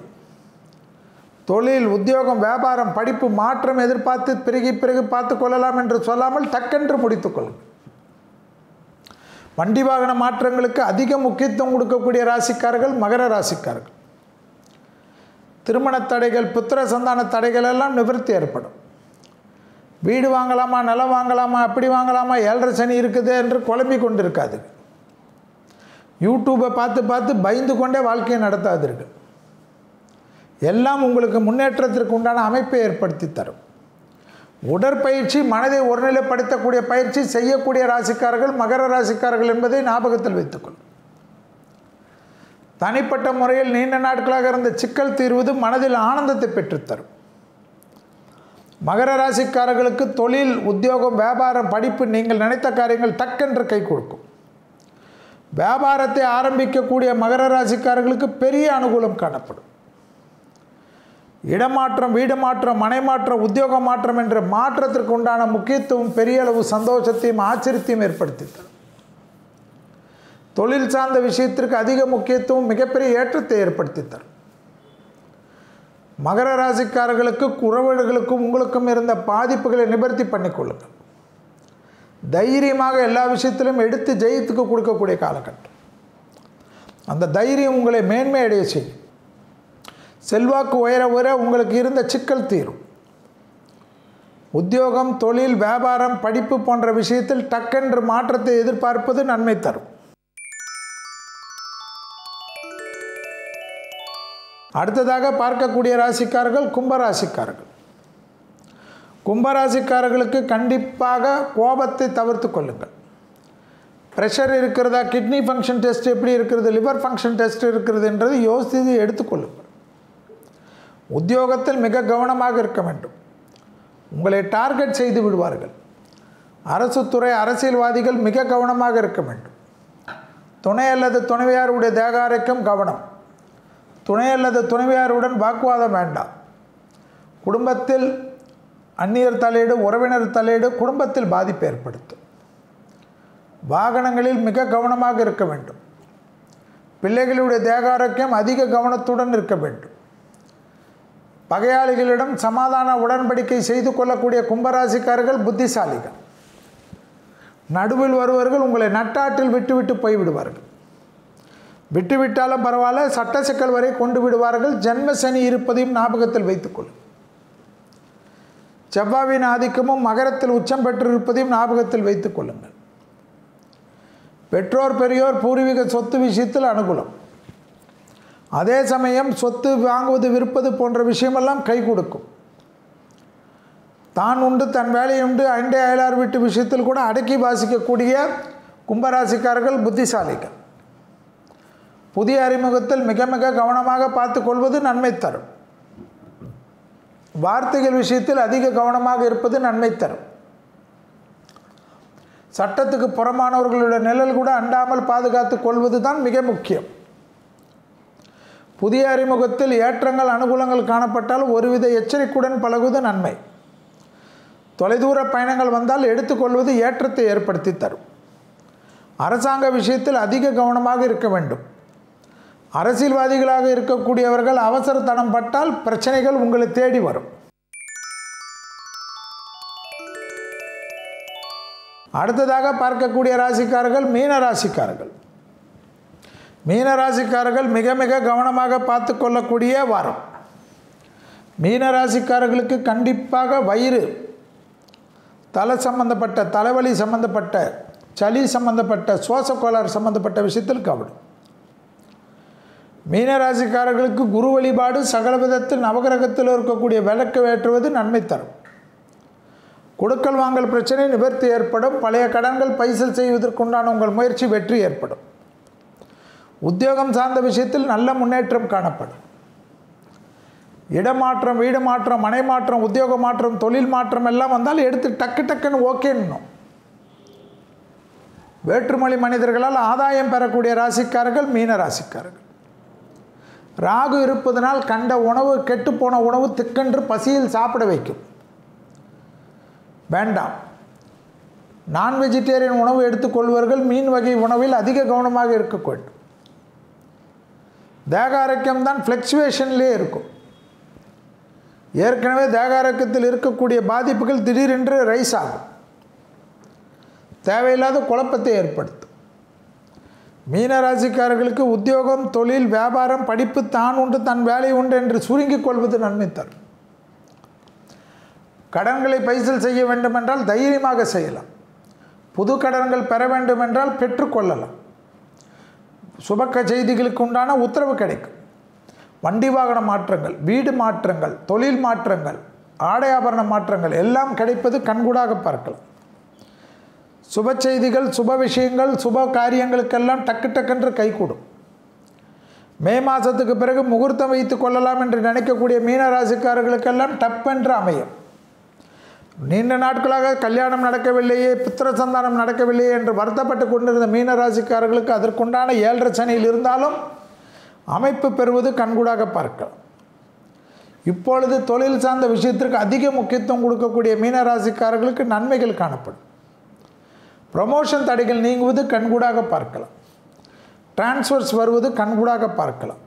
தொழில், உத்தியோகம், வியாபாரம், படிப்பு மாற்றம் எதிர்பார்த்து பிறகு பார்த்து கொள்ளலாம் என்று சொல்லாமல் டக்கென்று முடித்துக்கொள்ளுங்கள். வண்டி வாகன மாற்றங்களுக்கு அதிக முக்கியத்துவம் கொடுக்கக்கூடிய ராசிக்காரர்கள் மகர ராசிக்காரர்கள். திருமண தடைகள், புத்திர சந்தான தடைகள் எல்லாம் நிவர்த்தி ஏற்படும். வீடு வாங்கலாமா, நிலம் வாங்கலாமா, அப்படி வாங்கலாமா, 7.5 சனி இருக்குது என்று குழம்பி கொண்டு இருக்காது. யூடியூப்பை பார்த்து பார்த்து பயந்து கொண்டே வாழ்க்கையை நடத்தாதீர்கள். எல்லாம் உங்களுக்கு முன்னேற்றத்திற்கு உண்டான அமைப்பை ஏற்படுத்தி தரும். உடற்பயிற்சி, மனதை ஒருநிலைப்படுத்தக்கூடிய பயிற்சி செய்யக்கூடிய ராசிக்காரர்கள் மகர ராசிக்காரர்கள் என்பதை ஞாபகத்தில் வைத்துக்கொள்ளும். தனிப்பட்ட முறையில் நீண்ட நாட்களாக இருந்த சிக்கல் தீர்வது மனதில் ஆனந்தத்தை பெற்றுத்தரும். மகர ராசிக்காரர்களுக்கு தொழில், உத்தியோகம், வியாபாரம், படிப்பு, நீங்கள் நினைத்த காரியங்கள் டக்கென்று கை கொடுக்கும். வியாபாரத்தை ஆரம்பிக்கக்கூடிய மகர ராசிக்காரர்களுக்கு பெரிய அனுகூலம் காணப்படும். இடமாற்றம், வீடு மாற்றம், மனை மாற்றம், உத்தியோக மாற்றம் என்ற மாற்றத்திற்கு உண்டான முக்கியத்துவம் பெரிய அளவு சந்தோஷத்தையும் ஆச்சரியத்தையும் ஏற்படுத்தி தரும். தொழில் சார்ந்த விஷயத்திற்கு அதிக முக்கியத்துவம் மிகப்பெரிய ஏற்றத்தை ஏற்படுத்தி தரும். மகர ராசிக்காரர்களுக்கு உறவுகளுக்கும் உங்களுக்கும் இருந்த பாதிப்புகளை நிவர்த்தி பண்ணிக்கொள்ளுங்கள். தைரியமாக எல்லா விஷயத்திலும் எடுத்து ஜெயித்துக்கு கொடுக்கக்கூடிய காலகட்டம். அந்த தைரியம் உங்களை மேன்மை அடைய செய்யும். செல்வாக்கு உயர உயர உங்களுக்கு இருந்த சிக்கல் தீரும். உத்தியோகம், தொழில், வியாபாரம், படிப்பு போன்ற விஷயத்தில் டக்கென்று மாற்றத்தை எதிர்பார்ப்பது நன்மை தரும். அடுத்ததாக பார்க்கக்கூடிய ராசிக்காரர்கள் கும்பராசிக்காரர்கள். கும்பராசிக்காரர்களுக்கு கண்டிப்பாக கோபத்தை தவிர்த்து கொள்ளுங்கள். ப்ரெஷர் இருக்கிறதா, கிட்னி ஃபங்க்ஷன் டெஸ்ட் எப்படி இருக்கிறது, லிவர் ஃபங்க்ஷன் டெஸ்ட் இருக்கிறது என்றது யோசித்து எடுத்துக்கொள்ளுங்கள். உத்தியோகத்தில் மிக கவனமாக இருக்க வேண்டும். உங்களை டார்கெட் செய்து விடுவார்கள். அரசு துறை, அரசியல்வாதிகள் மிக கவனமாக இருக்க வேண்டும். துணை அல்லது துணைவியாருடைய தேகாரோக்கியம் கவனம். துணை அல்லது துணைவியாருடன் வாக்குவாதம் வேண்டாம். குடும்பத்தில் அந்நியர் தலையீடு, உறவினர் தலையீடு குடும்பத்தில் பாதிப்பு ஏற்படுத்தும். வாகனங்களில் மிக கவனமாக இருக்க வேண்டும். பிள்ளைகளுடைய தேக ஆரோக்கியம் அதிக கவனத்துடன் இருக்க வேண்டும். பகையாளிகளிடம் சமாதான உடன்படிக்கை செய்து கொள்ளக்கூடிய கும்பராசிக்காரர்கள் புத்திசாலிகள். நடுவில் வருவர்கள் உங்களை நட்டாற்றில் விட்டுவிட்டு போய்விடுவார்கள். விட்டுவிட்டாலும் பரவாயில்ல, சட்ட சிக்கல் வரை கொண்டு விடுவார்கள். ஜென்ம சனி இருப்பதையும் ஞாபகத்தில் வைத்துக்கொள்ளும். செவ்வாயின் ஆதிக்கமும் மகரத்தில் உச்சம் பெற்றிருப்பதையும் ஞாபகத்தில் வைத்துக் கொள்ளுங்கள். பெற்றோர் பெரியோர் பூர்வீக சொத்து விஷயத்தில் அனுகூலம். அதே சமயம் சொத்து வாங்குவது விற்பது போன்ற விஷயமெல்லாம் கை கொடுக்கும். தான் உண்டு தன் வேலை உண்டு அண்டை அயலார் வீட்டு விஷயத்தில் கூட அடக்கி வாசிக்கக்கூடிய கும்பராசிக்காரர்கள் புத்திசாலிகள். புதிய அறிமுகத்தில் மிக மிக கவனமாக பார்த்து கொள்வது நன்மை தரும். வார்த்தைகள் விஷயத்தில் அதிக கவனமாக இருப்பது நன்மை தரும். சட்டத்துக்கு புறமானவர்களுடைய நிழல் கூட அண்டாமல் பாதுகாத்து கொள்வது தான் மிக முக்கியம். புதிய அறிமுகத்தில் ஏற்றங்கள் அனுகூலங்கள் காணப்பட்டால் ஒருவித எச்சரிக்கையுடன் பழகுவது நன்மை. தொலைதூர பயணங்கள் வந்தால் எடுத்துக்கொள்வது ஏற்றத்தை ஏற்படுத்தி தரும். அரசாங்க விஷயத்தில் அதிக கவனமாக இருக்க வேண்டும். அரசியல்வாதிகளாக இருக்கக்கூடியவர்கள் அவசரத்தனம் பட்டால் பிரச்சனைகள் உங்களை தேடி வரும். அடுத்ததாக பார்க்கக்கூடிய ராசிக்காரர்கள் மீன ராசிக்காரர்கள். மீன ராசிக்காரர்கள் மிக மிக கவனமாக பார்த்து கொள்ளக்கூடிய வாரம். மீன ராசிக்காரர்களுக்கு கண்டிப்பாக வயிறு, தலை சம்பந்தப்பட்ட, தலைவலி சம்பந்தப்பட்ட, சளி சம்பந்தப்பட்ட, சுவாச கோளாறு சம்பந்தப்பட்ட விஷயத்தில் கவனம். மீனராசிக்காரர்களுக்கு குரு வழிபாடு, சகல விதத்தில் நவகிரகத்தில் இருக்கக்கூடிய விளக்கு ஏற்றுவது நன்மை தரும். கொடுக்கல் வாங்கல் பிரச்சனை நிவர்த்தி ஏற்படும். பழைய கடன்கள் பைசல் செய்வதற்குண்டான உங்கள் முயற்சி வெற்றி ஏற்படும். உத்தியோகம் சார்ந்த விஷயத்தில் நல்ல முன்னேற்றம் காணப்படும். இடமாற்றம், வீடு மாற்றம், மனை மாற்றம், உத்தியோக மாற்றம், தொழில் மாற்றம் எல்லாம் வந்தால் எடுத்து டக்கு டக்குன்னு ஓகேன்னும். வேற்றுமொழி மனிதர்களால் ஆதாயம் பெறக்கூடிய ராசிக்காரர்கள் மீன ராசிக்காரர்கள். ராகு இருப்பதனால் கண்ட உணவு, கெட்டுப்போன உணவு திக்கென்று பசியில் சாப்பிட வைக்கும். வேண்டாம். நான் வெஜிடேரியன் உணவு எடுத்துக்கொள்வர்கள் மீன் வகை உணவில் அதிக கவனமாக இருக்க வேண்டும். தேக ஆரோக்கியம்தான் ஃப்ளக்சுவேஷன்லேயே இருக்கும். ஏற்கனவே தேக ஆரோக்கியத்தில் இருக்கக்கூடிய பாதிப்புகள் திடீரென்று ரைஸ் ஆகும். தேவையில்லாத குழப்பத்தை ஏற்படுத்தும். மீனராசிக்காரர்களுக்கு உத்தியோகம், தொழில், வியாபாரம், படிப்பு, தான் உண்டு தன் வேலை உண்டு என்று சுருங்கிக் கொள்வது நன்மை தரும். கடன்களை பைசல் செய்ய வேண்டுமென்றால் தைரியமாக செய்யலாம். புது கடன்கள் பெற வேண்டுமென்றால் பெற்றுக்கொள்ளலாம். சுபக்க செய்திகளுக்கு உண்டான உத்தரவு கிடைக்கும். வண்டி வாகன மாற்றங்கள், வீடு மாற்றங்கள், தொழில் மாற்றங்கள், ஆடை ஆபரண மாற்றங்கள் எல்லாம் கிடைப்பது கண்கூடாக பார்க்கலாம். சுப செய்திகள், சுப விஷயங்கள், சுப காரியங்களுக்கெல்லாம் டக்கு டக்கென்று கைகூடும். மே மாதத்துக்கு பிறகு முகூர்த்தம் வைத்து கொள்ளலாம் என்று நினைக்கக்கூடிய மீனராசிக்காரர்களுக்கெல்லாம் டப்பென்று அமையும். நீண்ட நாட்களாக கல்யாணம் நடக்கவில்லையே, புத்திர சந்தானம் நடக்கவில்லையே என்று வருத்தப்பட்டு கொண்டிருந்த மீனராசிக்காரர்களுக்கு அதற்குண்டான 7.5 சனியில் இருந்தாலும் அமைப்பு பெறுவது கண்கூடாக பார்க்கலாம். இப்பொழுது தொழில் சார்ந்த விஷயத்திற்கு அதிக முக்கியத்துவம் கொடுக்கக்கூடிய மீனராசிக்காரர்களுக்கு நன்மைகள் காணப்படும். ப்ரமோஷன் தடைகள் நீங்குவது கண்கூடாக பார்க்கலாம். டிரான்ஸ்ஃபர்ஸ் வருவது கண்கூடாக பார்க்கலாம்.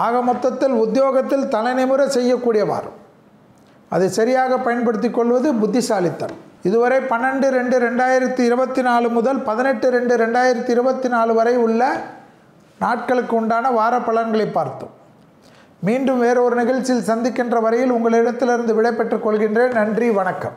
ஆக மொத்தத்தில் உத்தியோகத்தில் தலைநிமிர செய்யக்கூடிய வாரம். அதை சரியாக பயன்படுத்தி கொள்வது புத்திசாலித்தனம். இதுவரை 12/2/2024 முதல் 18/2/2024 வரை உள்ள நாட்களுக்கு உண்டான வார பலன்களை பார்த்தோம். மீண்டும் வேறொரு நிகழ்ச்சியில் சந்திக்கின்ற வரையில் உங்களிடத்திலிருந்து விடைபெற்றுக் கொள்கின்றேன். நன்றி, வணக்கம்.